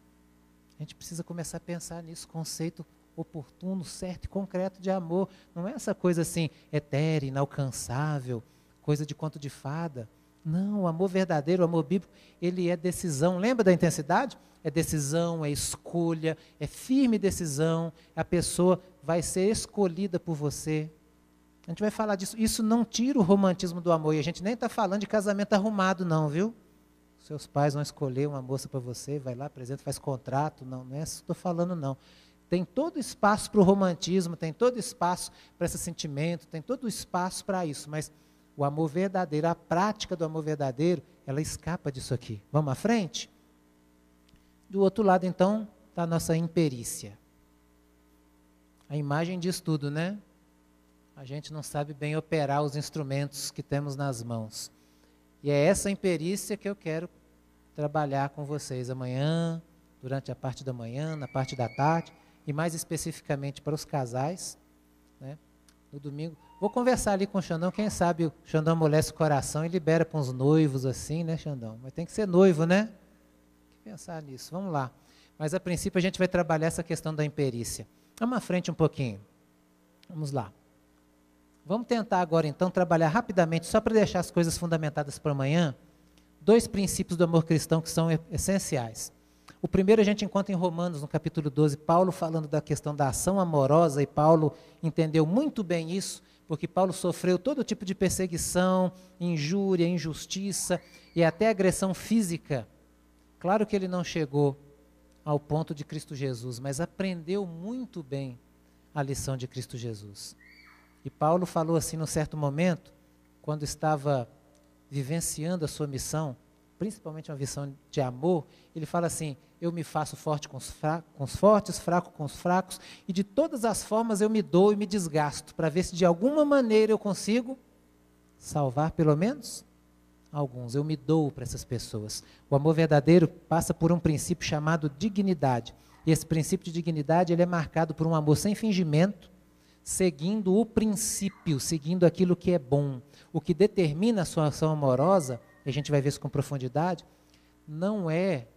A gente precisa começar a pensar nisso, conceito oportuno, certo e concreto de amor. Não é essa coisa assim, etérea, inalcançável, coisa de conto de fada. Não, o amor verdadeiro, o amor bíblico, ele é decisão. Lembra da intensidade? É decisão, é escolha, é firme decisão. A pessoa vai ser escolhida por você. A gente vai falar disso. Isso não tira o romantismo do amor. E a gente nem está falando de casamento arrumado, não, viu? Seus pais vão escolher uma moça para você, vai lá, apresenta, faz contrato. Não, não é isso que estou falando, não. Tem todo espaço para o romantismo, tem todo espaço para esse sentimento, tem todo espaço para isso. Mas o amor verdadeiro, a prática do amor verdadeiro, ela escapa disso aqui. Vamos à frente? Do outro lado, então, está a nossa imperícia. A imagem diz tudo, né? A gente não sabe bem operar os instrumentos que temos nas mãos. E é essa imperícia que eu quero trabalhar com vocês amanhã, durante a parte da manhã, na parte da tarde, e mais especificamente para os casais, né? No domingo. Vou conversar ali com o Xandão, quem sabe o Xandão amolece o coração e libera para uns noivos assim, né, Xandão? Mas tem que ser noivo, né? Tem que pensar nisso, vamos lá. Mas a princípio a gente vai trabalhar essa questão da imperícia. Vamos à frente um pouquinho. Vamos lá. Vamos tentar agora então trabalhar rapidamente, só para deixar as coisas fundamentadas para amanhã, 2 princípios do amor cristão que são essenciais. O primeiro a gente encontra em Romanos, no capítulo 12, Paulo falando da questão da ação amorosa, e Paulo entendeu muito bem isso, porque Paulo sofreu todo tipo de perseguição, injúria, injustiça e até agressão física. Claro que ele não chegou ao ponto de Cristo Jesus, mas aprendeu muito bem a lição de Cristo Jesus. E Paulo falou assim, num certo momento, quando estava vivenciando a sua missão, principalmente uma missão de amor, ele fala assim, eu me faço forte com os fortes, fraco com os fracos, e de todas as formas eu me dou e me desgasto, para ver se de alguma maneira eu consigo salvar pelo menos alguns. Eu me dou para essas pessoas. O amor verdadeiro passa por um princípio chamado dignidade. E esse princípio de dignidade ele é marcado por um amor sem fingimento, seguindo o princípio, seguindo aquilo que é bom. O que determina a sua ação amorosa, e a gente vai ver isso com profundidade, não é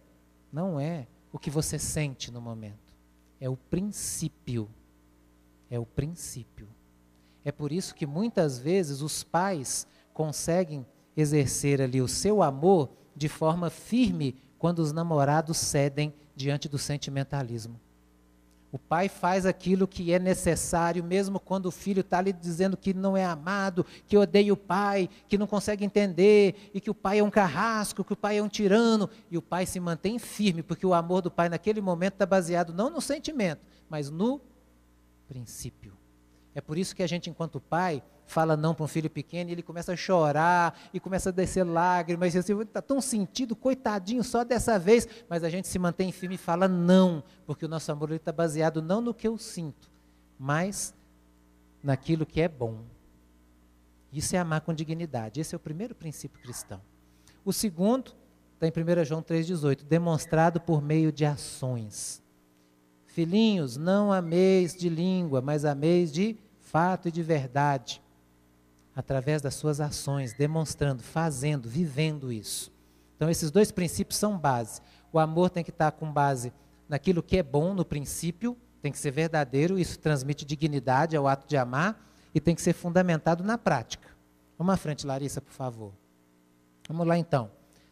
o que você sente no momento. É o princípio. É o princípio. É por isso que muitas vezes os pais conseguem exercer ali o seu amor de forma firme quando os namorados cedem diante do sentimentalismo. O pai faz aquilo que é necessário, mesmo quando o filho está ali dizendo que não é amado, que odeia o pai, que não consegue entender, e que o pai é um carrasco, que o pai é um tirano, e o pai se mantém firme, porque o amor do pai naquele momento está baseado não no sentimento, mas no princípio. É por isso que a gente, enquanto pai, fala não para um filho pequeno e ele começa a chorar e começa a descer lágrimas, e assim, está tão sentido, coitadinho, só dessa vez, mas a gente se mantém firme e fala não, porque o nosso amor está baseado não no que eu sinto, mas naquilo que é bom. Isso é amar com dignidade, esse é o primeiro princípio cristão. O segundo, está em 1 João 3,18, demonstrado por meio de ações. Filhinhos, não ameis de língua, mas ameis de fato e de verdade, através das suas ações, demonstrando, fazendo, vivendo isso. Então esses dois princípios são base. O amor tem que estar com base naquilo que é bom, no princípio, tem que ser verdadeiro, isso transmite dignidade ao ato de amar, e tem que ser fundamentado na prática. Vamos à frente, Larissa, por favor. Vamos lá então.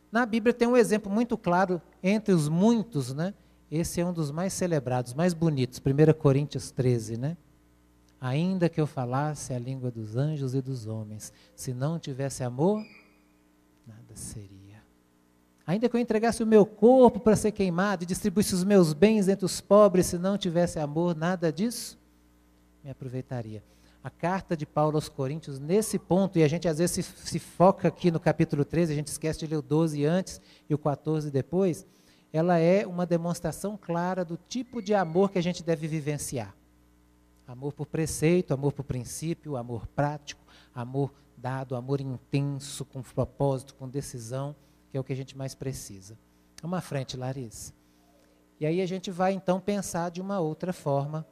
Na Bíblia tem um exemplo muito claro, entre os muitos, né? Esse é um dos mais celebrados, mais bonitos, 1 Coríntios 13, né? Ainda que eu falasse a língua dos anjos e dos homens, se não tivesse amor, nada seria. Ainda que eu entregasse o meu corpo para ser queimado e distribuísse os meus bens entre os pobres, se não tivesse amor, nada disso me aproveitaria. A carta de Paulo aos Coríntios, nesse ponto, e a gente às vezes se foca aqui no capítulo 13, a gente esquece de ler o 12 antes e o 14 depois, ela é uma demonstração clara do tipo de amor que a gente deve vivenciar. Amor por preceito, amor por princípio, amor prático, amor dado, amor intenso, com propósito, com decisão, que é o que a gente mais precisa. Vamos à frente, Larissa. E aí a gente vai então pensar de uma outra forma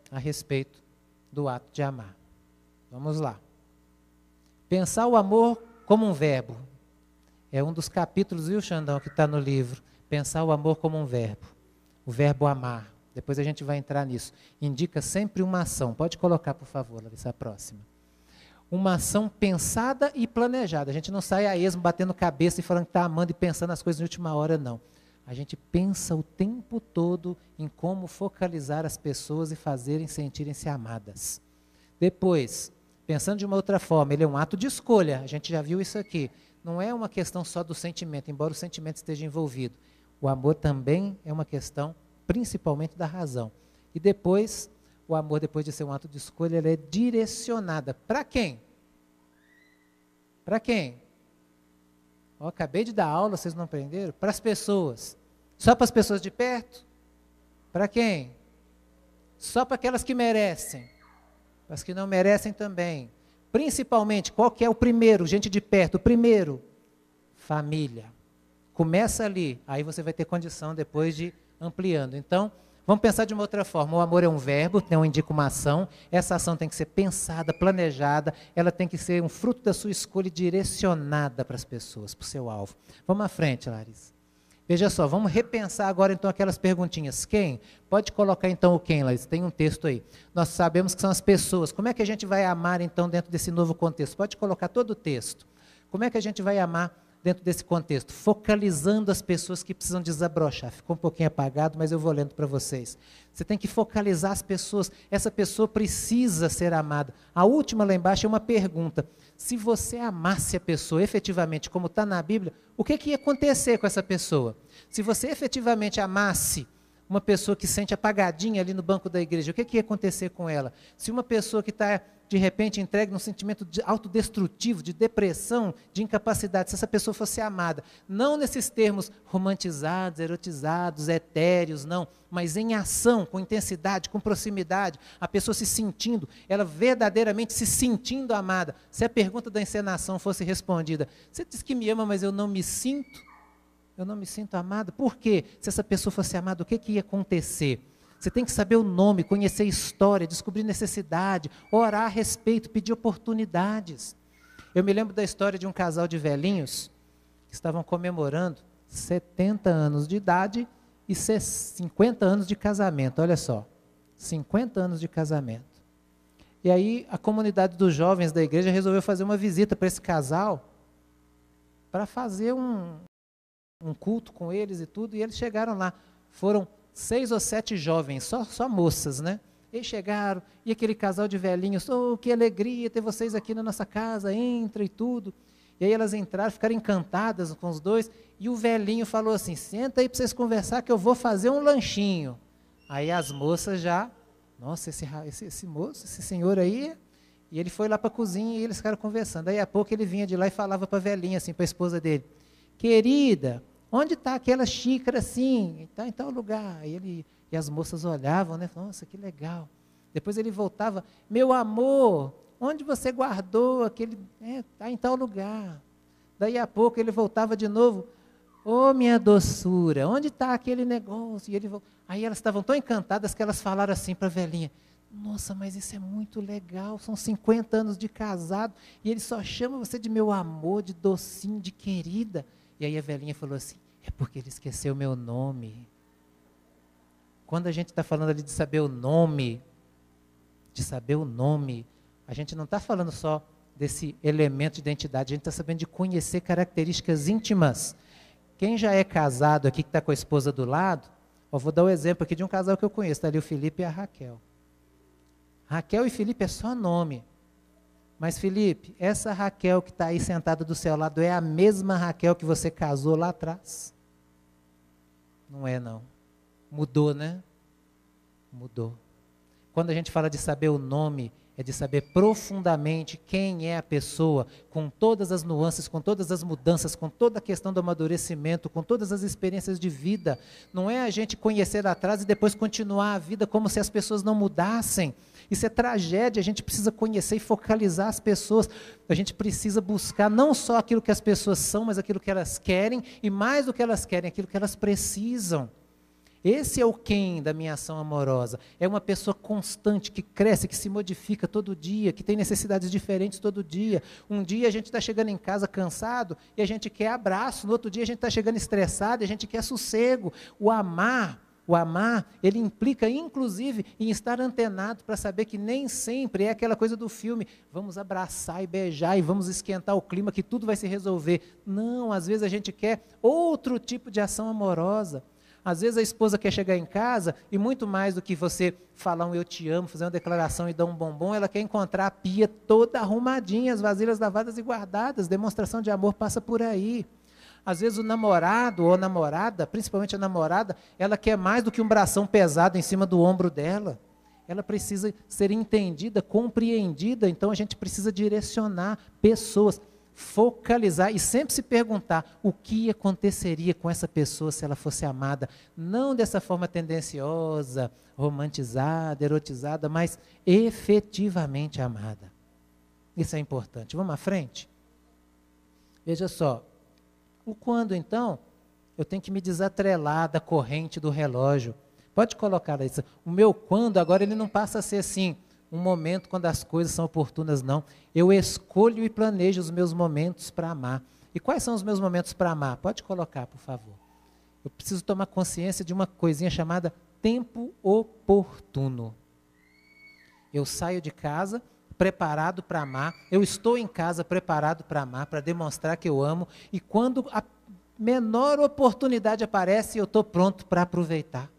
a respeito do ato de amar. Vamos lá. Pensar o amor como um verbo. É um dos capítulos, viu, Xandão, que está no livro. Pensar o amor como um verbo. O verbo amar. Depois a gente vai entrar nisso. Indica sempre uma ação. Pode colocar, por favor, Larissa, a próxima. Uma ação pensada e planejada. A gente não sai a esmo batendo cabeça e falando que está amando e pensando as coisas na última hora, não. A gente pensa o tempo todo em como focalizar as pessoas e fazerem sentirem-se amadas. Depois, pensando de uma outra forma, ele é um ato de escolha. A gente já viu isso aqui. Não é uma questão só do sentimento, embora o sentimento esteja envolvido. O amor também é uma questão principalmente da razão. E depois, o amor, depois de ser um ato de escolha, ele é direcionada. Para quem? Para quem? Oh, acabei de dar aula, vocês não aprenderam? Para as pessoas. Só para as pessoas de perto? Para quem? Só para aquelas que merecem. Para as que não merecem também. Principalmente, qual que é o primeiro? Gente de perto. O primeiro, família. Começa ali, aí você vai ter condição depois de ampliando. Então, vamos pensar de uma outra forma. O amor é um verbo, então indica uma ação. Essa ação tem que ser pensada, planejada. Ela tem que ser um fruto da sua escolha direcionada para as pessoas, para o seu alvo. Vamos à frente, Larissa. Veja só, vamos repensar agora então aquelas perguntinhas. Quem? Pode colocar então o quem, Larissa. Tem um texto aí. Nós sabemos que são as pessoas. Como é que a gente vai amar então dentro desse novo contexto? Pode colocar todo o texto. Como é que a gente vai amar dentro desse contexto, focalizando as pessoas que precisam desabrochar. Ficou um pouquinho apagado, mas eu vou lendo para vocês. Você tem que focalizar as pessoas. Essa pessoa precisa ser amada. A última lá embaixo é uma pergunta. Se você amasse a pessoa efetivamente, como está na Bíblia, o que ia acontecer com essa pessoa? Se você efetivamente amasse Uma pessoa que sente apagadinha ali no banco da igreja, o que ia acontecer com ela? Se uma pessoa que está, de repente, entregue num sentimento autodestrutivo, de depressão, de incapacidade, se essa pessoa fosse amada, não nesses termos romantizados, erotizados, etéreos, não, mas em ação, com intensidade, com proximidade, a pessoa se sentindo, ela verdadeiramente se sentindo amada. Se a pergunta da encenação fosse respondida, você diz que me ama, mas eu não me sinto amado. Por quê? Se essa pessoa fosse amada, o que ia acontecer? Você tem que saber o nome, conhecer a história, descobrir necessidade, orar a respeito, pedir oportunidades. Eu me lembro da história de um casal de velhinhos que estavam comemorando 70 anos de idade e 50 anos de casamento. Olha só, 50 anos de casamento. E aí a comunidade dos jovens da igreja resolveu fazer uma visita para esse casal para fazer um culto com eles e tudo, e eles chegaram lá, foram 6 ou 7 jovens, só moças, né? Eles chegaram, e aquele casal de velhinhos, oh, que alegria ter vocês aqui na nossa casa, entra e tudo. E aí elas entraram, ficaram encantadas com os dois, e o velhinho falou assim, senta aí para vocês conversar que eu vou fazer um lanchinho. Aí as moças já, nossa, esse moço, esse senhor aí, e ele foi lá para a cozinha e eles ficaram conversando. Aí a pouco ele vinha de lá e falava para a velhinha, assim, para a esposa dele, querida, onde está aquela xícara assim? Está em tal lugar. E as moças olhavam, né? Nossa, que legal. Depois ele voltava, meu amor, onde você guardou aquele... Está em tal lugar. Daí a pouco ele voltava de novo, ô minha doçura, onde está aquele negócio? Aí elas estavam tão encantadas que elas falaram assim para a velhinha, nossa, mas isso é muito legal, são 50 anos de casado, e ele só chama você de meu amor, de docinho, de querida. E aí a velhinha falou assim, é porque ele esqueceu o meu nome. Quando a gente está falando ali de saber o nome, a gente não está falando só desse elemento de identidade, a gente está sabendo de conhecer características íntimas. Quem já é casado aqui, que está com a esposa do lado, eu vou dar um exemplo aqui de um casal que eu conheço, está ali o Felipe e a Raquel. Raquel e Felipe é só nome. Mas, Felipe, essa Raquel que está aí sentada do seu lado é a mesma Raquel que você casou lá atrás? Não é, não. Mudou, né? Mudou. Quando a gente fala de saber o nome, é de saber profundamente quem é a pessoa, com todas as nuances, com todas as mudanças, com toda a questão do amadurecimento, com todas as experiências de vida. Não é a gente conhecer lá atrás e depois continuar a vida como se as pessoas não mudassem. Isso é tragédia, a gente precisa conhecer e focalizar as pessoas. A gente precisa buscar não só aquilo que as pessoas são, mas aquilo que elas querem, e mais do que elas querem, aquilo que elas precisam. Esse é o quem da minha ação amorosa. É uma pessoa constante, que cresce, que se modifica todo dia, que tem necessidades diferentes todo dia. Um dia a gente está chegando em casa cansado e a gente quer abraço. No outro dia a gente está chegando estressado e a gente quer sossego. O amar, ele implica, inclusive, em estar antenado para saber que nem sempre é aquela coisa do filme, vamos abraçar e beijar e vamos esquentar o clima que tudo vai se resolver. Não, às vezes a gente quer outro tipo de ação amorosa. Às vezes a esposa quer chegar em casa e muito mais do que você falar um eu te amo, fazer uma declaração e dar um bombom, ela quer encontrar a pia toda arrumadinha, as vasilhas lavadas e guardadas. Demonstração de amor passa por aí. Às vezes o namorado ou a namorada, principalmente a namorada, ela quer mais do que um bração pesado em cima do ombro dela. Ela precisa ser entendida, compreendida, então a gente precisa direcionar pessoas, focalizar e sempre se perguntar o que aconteceria com essa pessoa se ela fosse amada, não dessa forma tendenciosa, romantizada, erotizada, mas efetivamente amada. Isso é importante. Vamos à frente? Veja só, o quando então, eu tenho que me desatrelar da corrente do relógio. Pode colocar isso. O meu quando agora ele não passa a ser assim, um momento quando as coisas são oportunas, não. Eu escolho e planejo os meus momentos para amar. E quais são os meus momentos para amar? Pode colocar, por favor. Eu preciso tomar consciência de uma coisinha chamada tempo oportuno. Eu saio de casa preparado para amar, eu estou em casa preparado para amar, para demonstrar que eu amo, e quando a menor oportunidade aparece, eu estou pronto para aproveitar.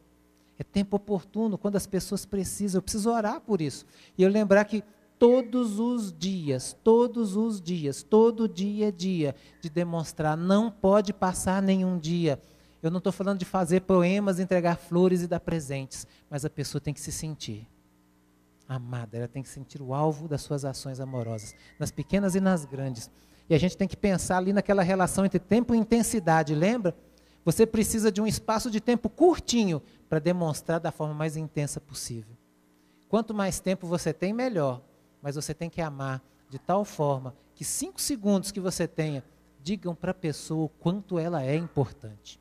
É tempo oportuno, quando as pessoas precisam, eu preciso orar por isso. E eu lembrar que todos os dias, todo dia é dia de demonstrar, não pode passar nenhum dia. Eu não estou falando de fazer poemas, entregar flores e dar presentes, mas a pessoa tem que se sentir amada, ela tem que sentir o alvo das suas ações amorosas, nas pequenas e nas grandes. E a gente tem que pensar ali naquela relação entre tempo e intensidade, lembra? Você precisa de um espaço de tempo curtinho para demonstrar da forma mais intensa possível. Quanto mais tempo você tem, melhor. Mas você tem que amar de tal forma que 5 segundos que você tenha, digam para a pessoa o quanto ela é importante.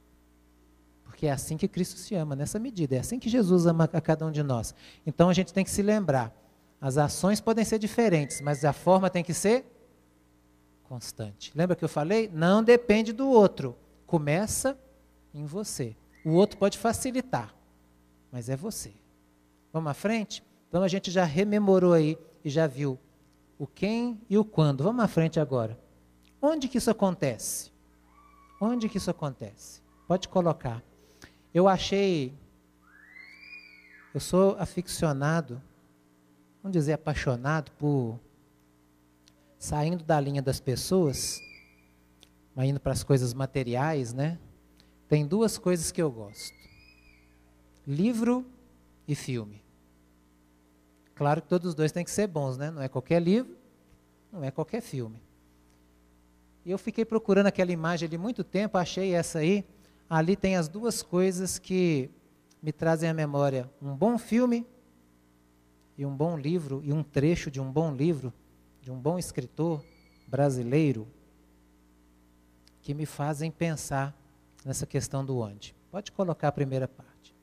Porque é assim que Cristo se ama, nessa medida. É assim que Jesus ama a cada um de nós. Então a gente tem que se lembrar. As ações podem ser diferentes, mas a forma tem que ser constante. Lembra que eu falei? Não depende do outro. Começa em você. O outro pode facilitar, mas é você. Vamos à frente? Então a gente já rememorou aí e já viu o quem e o quando. Vamos à frente agora. Onde que isso acontece? Onde que isso acontece? Pode colocar. Eu sou aficionado, vamos dizer apaixonado por saindo da linha das pessoas, mas indo para as coisas materiais, né? Tem 2 coisas que eu gosto: livro e filme. Claro que todos os 2 têm que ser bons, né? Não é qualquer livro, não é qualquer filme. E eu fiquei procurando aquela imagem ali muito tempo, achei essa aí. Ali tem as 2 coisas que me trazem à memória: um bom filme e um bom livro, e um trecho de um bom livro, de um bom escritor brasileiro, que me fazem pensar nessa questão do onde. Pode colocar a primeira parte.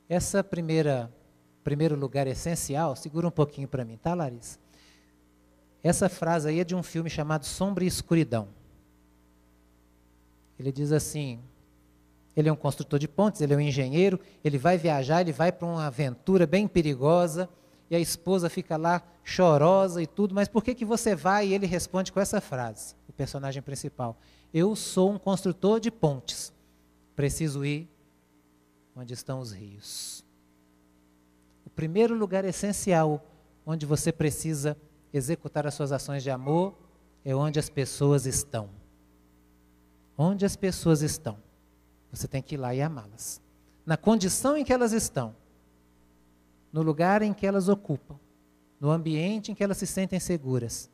Essa primeiro lugar essencial, segura um pouquinho para mim, tá, Larissa? Essa frase aí é de um filme chamado Sombra e Escuridão. Ele diz assim, ele é um construtor de pontes, ele é um engenheiro, ele vai viajar, ele vai para uma aventura bem perigosa, e a esposa fica lá chorosa e tudo, mas por que você vai? E ele responde com essa frase, o personagem principal: eu sou um construtor de pontes, preciso ir onde estão os rios. O primeiro lugar essencial onde você precisa executar as suas ações de amor é onde as pessoas estão. Onde as pessoas estão, você tem que ir lá e amá-las. Na condição em que elas estão, no lugar em que elas ocupam, no ambiente em que elas se sentem seguras.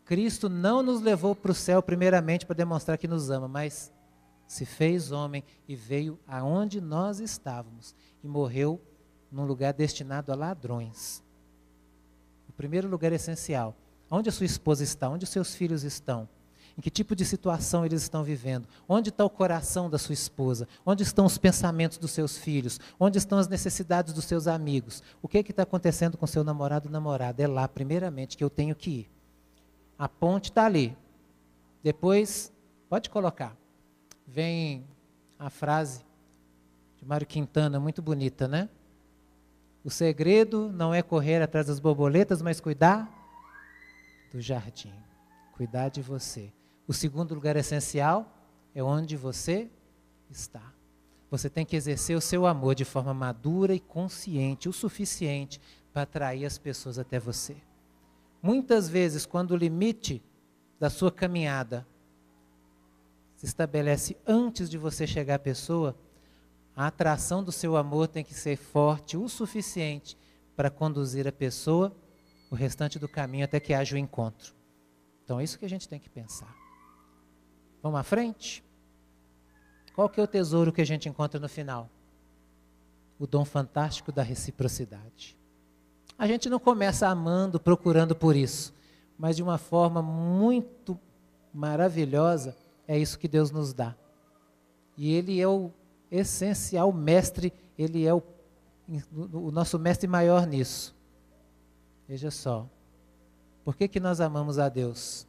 Cristo não nos levou para o céu primeiramente para demonstrar que nos ama, mas se fez homem e veio aonde nós estávamos e morreu num lugar destinado a ladrões. O primeiro lugar essencial: onde a sua esposa está, onde os seus filhos estão, em que tipo de situação eles estão vivendo, onde está o coração da sua esposa, onde estão os pensamentos dos seus filhos, onde estão as necessidades dos seus amigos, o que está acontecendo com seu namorado ou namorada. É lá primeiramente que eu tenho que ir. A ponte está ali. Depois, pode colocar, vem a frase de Mário Quintana, muito bonita, né? O segredo não é correr atrás das borboletas, mas cuidar do jardim, cuidar de você. O segundo lugar essencial é onde você está. Você tem que exercer o seu amor de forma madura e consciente, o suficiente para atrair as pessoas até você. Muitas vezes, quando o limite da sua caminhada se estabelece antes de você chegar à pessoa, a atração do seu amor tem que ser forte o suficiente para conduzir a pessoa o restante do caminho até que haja o encontro. Então é isso que a gente tem que pensar. Vamos à frente? Qual que é o tesouro que a gente encontra no final? O dom fantástico da reciprocidade. A gente não começa amando, procurando por isso, mas de uma forma muito maravilhosa, é isso que Deus nos dá. E Ele é o essencial mestre, Ele é o nosso mestre maior nisso. Veja só, por que nós amamos a Deus?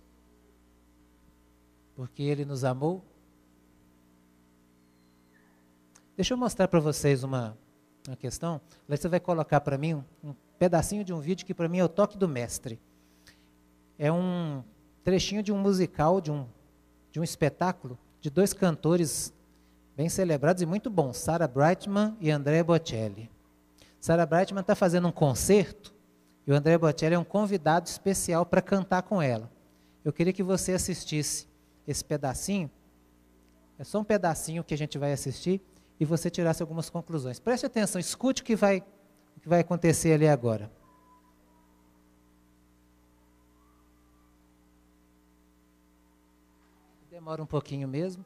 Porque Ele nos amou? Deixa eu mostrar para vocês uma questão. Você vai colocar para mim um pedacinho de um vídeo que para mim é o toque do mestre. É um trechinho de um musical, de um espetáculo, de 2 cantores bem celebrados e muito bons, Sarah Brightman e Andrea Bocelli. Sarah Brightman está fazendo um concerto e o Andrea Bocelli é um convidado especial para cantar com ela. Eu queria que você assistisse esse pedacinho. É só um pedacinho que a gente vai assistir e você tirasse algumas conclusões. Preste atenção, escute o que vai acontecer ali agora. Demora um pouquinho mesmo.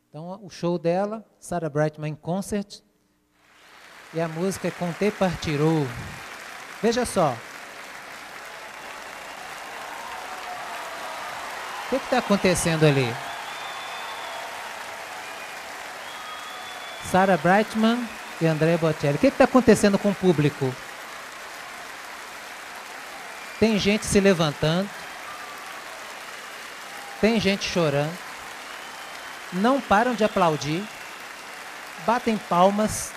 Então, o show dela, Sarah Brightman Concert, e a música é Com Te Partirou. Veja só. O que está acontecendo ali? Sarah Brightman e Andrea Bocelli. O que está acontecendo com o público? Tem gente se levantando, tem gente chorando, não param de aplaudir, batem palmas,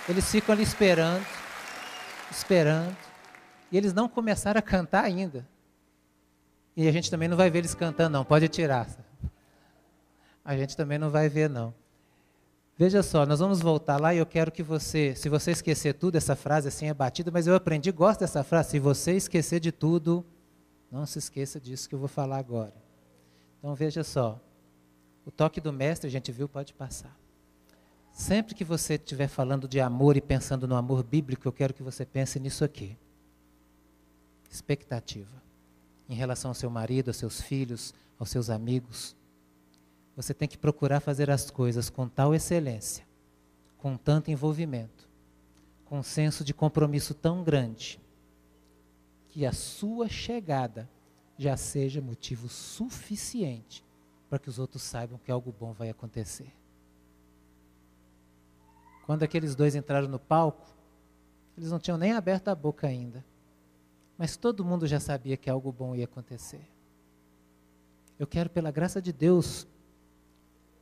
eles ficam ali esperando, e eles não começaram a cantar ainda. E a gente também não vai ver eles cantando, não, pode tirar. A gente também não vai ver, não. Veja só, nós vamos voltar lá e eu quero que você, se você esquecer tudo, essa frase assim é batida, mas eu aprendi, gosto dessa frase, se você esquecer de tudo, não se esqueça disso que eu vou falar agora. Então veja só, o toque do mestre, a gente viu, pode passar. Sempre que você estiver falando de amor e pensando no amor bíblico, eu quero que você pense nisso aqui. Expectativa. Em relação ao seu marido, aos seus filhos, aos seus amigos. Você tem que procurar fazer as coisas com tal excelência, com tanto envolvimento, com um senso de compromisso tão grande, que a sua chegada já seja motivo suficiente para que os outros saibam que algo bom vai acontecer. Quando aqueles dois entraram no palco, eles não tinham nem aberto a boca ainda. Mas todo mundo já sabia que algo bom ia acontecer. Eu quero, pela graça de Deus,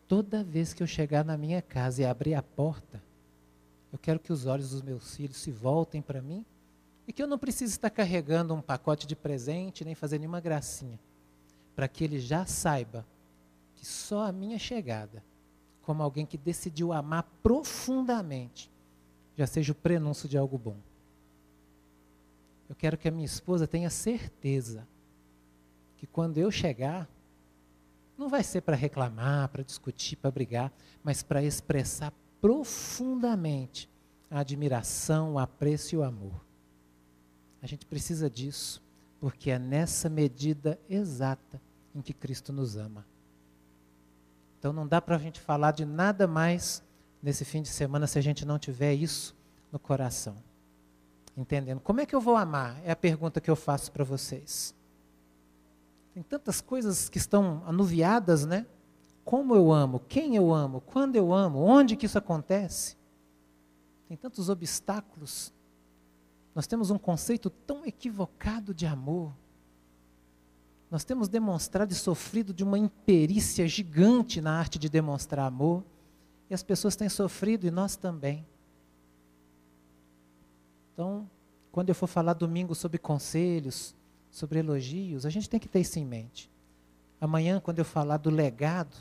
toda vez que eu chegar na minha casa e abrir a porta, eu quero que os olhos dos meus filhos se voltem para mim e que eu não precise estar carregando um pacote de presente, nem fazer nenhuma gracinha, para que ele já saiba que só a minha chegada, como alguém que decidiu amar profundamente, já seja o prenúncio de algo bom. Eu quero que a minha esposa tenha certeza que quando eu chegar, não vai ser para reclamar, para discutir, para brigar, mas para expressar profundamente a admiração, o apreço e o amor. A gente precisa disso, porque é nessa medida exata em que Cristo nos ama. Então não dá para a gente falar de nada mais nesse fim de semana se a gente não tiver isso no coração. Entendendo? Como é que eu vou amar? É a pergunta que eu faço para vocês. Tem tantas coisas que estão anuviadas, né? Como eu amo, quem eu amo, quando eu amo, onde que isso acontece? Tem tantos obstáculos. Nós temos um conceito tão equivocado de amor. Nós temos demonstrado e sofrido de uma imperícia gigante na arte de demonstrar amor. E as pessoas têm sofrido e nós também. Então, quando eu for falar domingo sobre conselhos, sobre elogios, a gente tem que ter isso em mente. Amanhã, quando eu falar do legado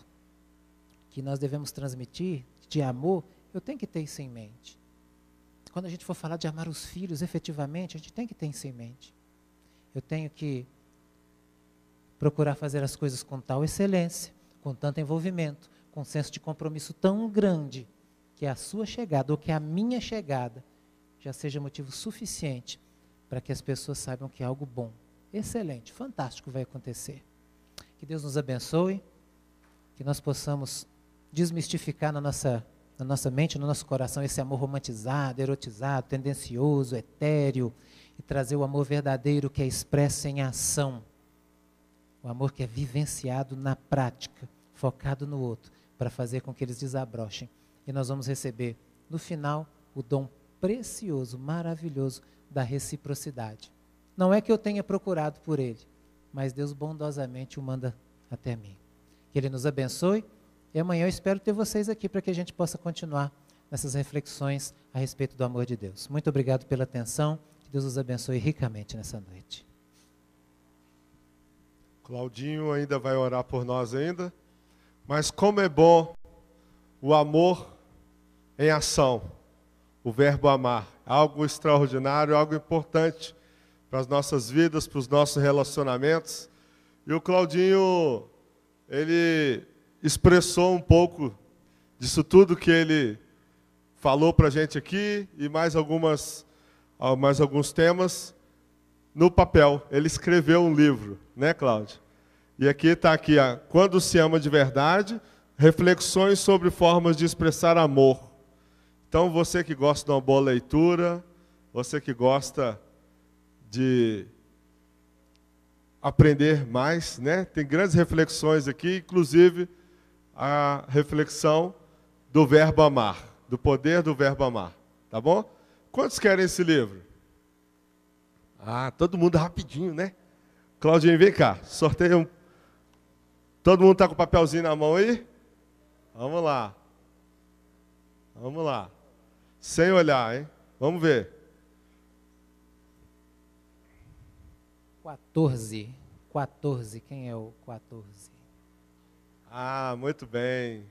que nós devemos transmitir, de amor, eu tenho que ter isso em mente. Quando a gente for falar de amar os filhos, efetivamente, a gente tem que ter isso em mente. Eu tenho que procurar fazer as coisas com tal excelência, com tanto envolvimento, com um senso de compromisso tão grande, que a sua chegada, ou que a minha chegada, já seja motivo suficiente para que as pessoas saibam que algo bom, excelente, fantástico vai acontecer. Que Deus nos abençoe, que nós possamos desmistificar na nossa mente, no nosso coração, esse amor romantizado, erotizado, tendencioso, etéreo, e trazer o amor verdadeiro que é expresso em ação. O amor que é vivenciado na prática, focado no outro, para fazer com que eles desabrochem. E nós vamos receber, no final, o dom precioso, maravilhoso da reciprocidade. Não é que eu tenha procurado por ele, mas Deus bondosamente o manda até mim. Que ele nos abençoe e amanhã eu espero ter vocês aqui para que a gente possa continuar nessas reflexões a respeito do amor de Deus. Muito obrigado pela atenção, que Deus os abençoe ricamente nessa noite. Claudinho ainda vai orar por nós ainda, mas como é bom o amor em ação. O verbo amar, algo extraordinário, algo importante para as nossas vidas, para os nossos relacionamentos. E o Claudinho ele expressou um pouco disso tudo que ele falou para a gente aqui e mais alguns temas no papel. Ele escreveu um livro, né, Cláudio? E aqui está aqui, Quando se ama de verdade, reflexões sobre formas de expressar amor. Então, você que gosta de uma boa leitura, você que gosta de aprender mais, né? Tem grandes reflexões aqui, inclusive a reflexão do verbo amar, do poder do verbo amar, tá bom? Quantos querem esse livro? Todo mundo rapidinho, né? Claudinho, vem cá, sorteia um. Todo mundo está com o papelzinho na mão aí? Vamos lá. Vamos lá. Sem olhar, hein? Vamos ver. 14. Quem é o 14? Muito bem.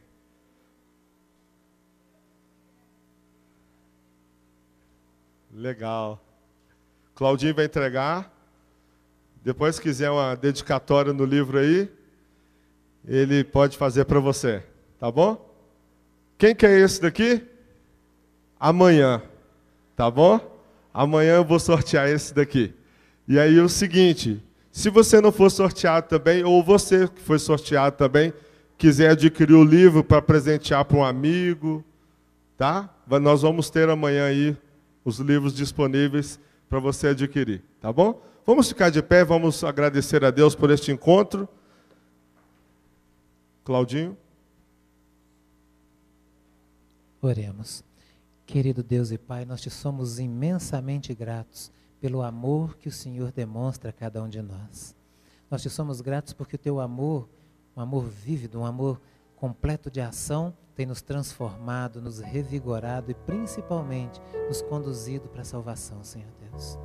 Legal. Claudinho vai entregar. Depois, se quiser uma dedicatória no livro aí, ele pode fazer para você. Tá bom? Quem quer esse daqui? Amanhã. Tá bom? Amanhã eu vou sortear esse daqui. E aí o seguinte, se você não for sorteado também, ou você que foi sorteado também, quiser adquirir o livro para presentear para um amigo, tá? Nós vamos ter amanhã aí os livros disponíveis para você adquirir, tá bom? Vamos ficar de pé, vamos agradecer a Deus por este encontro. Claudinho. Oremos. Querido Deus e Pai, nós te somos imensamente gratos pelo amor que o Senhor demonstra a cada um de nós. Nós te somos gratos porque o teu amor, um amor vívido, um amor completo de ação, tem nos transformado, nos revigorado e principalmente nos conduzido para a salvação, Senhor Deus.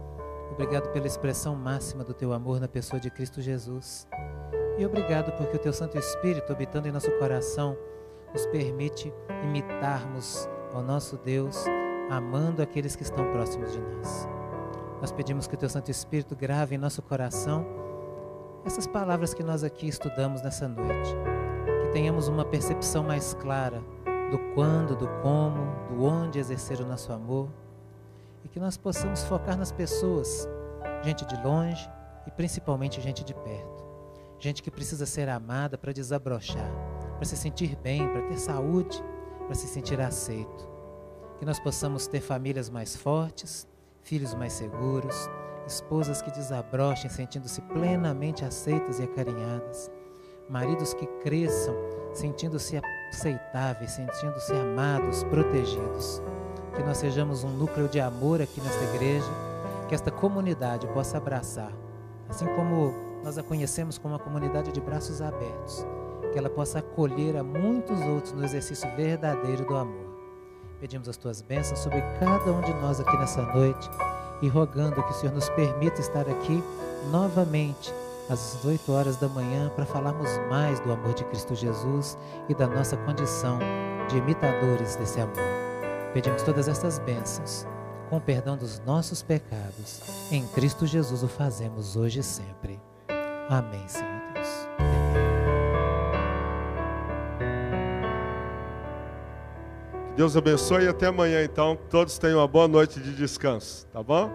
Obrigado pela expressão máxima do teu amor na pessoa de Cristo Jesus. E obrigado porque o teu Santo Espírito, habitando em nosso coração, nos permite imitarmos ao nosso Deus, amando aqueles que estão próximos de nós. Nós pedimos que o teu Santo Espírito grave em nosso coração essas palavras que nós aqui estudamos nessa noite. Que tenhamos uma percepção mais clara do quando, do como, do onde exercer o nosso amor. E que nós possamos focar nas pessoas, gente de longe e principalmente gente de perto. Gente que precisa ser amada para desabrochar, para se sentir bem, para ter saúde, para se sentir aceito. Que nós possamos ter famílias mais fortes, filhos mais seguros, esposas que desabrochem sentindo-se plenamente aceitas e acarinhadas, maridos que cresçam sentindo-se aceitáveis, sentindo-se amados, protegidos. Que nós sejamos um núcleo de amor aqui nesta igreja, que esta comunidade possa abraçar, assim como nós a conhecemos como uma comunidade de braços abertos, que ela possa acolher a muitos outros no exercício verdadeiro do amor. Pedimos as tuas bênçãos sobre cada um de nós aqui nessa noite e rogando que o Senhor nos permita estar aqui novamente às 18 horas da manhã para falarmos mais do amor de Cristo Jesus e da nossa condição de imitadores desse amor. Pedimos todas estas bênçãos com o perdão dos nossos pecados. Em Cristo Jesus o fazemos hoje e sempre. Amém, Senhor Deus. Que Deus abençoe e até amanhã, então. Que todos tenham uma boa noite de descanso, tá bom?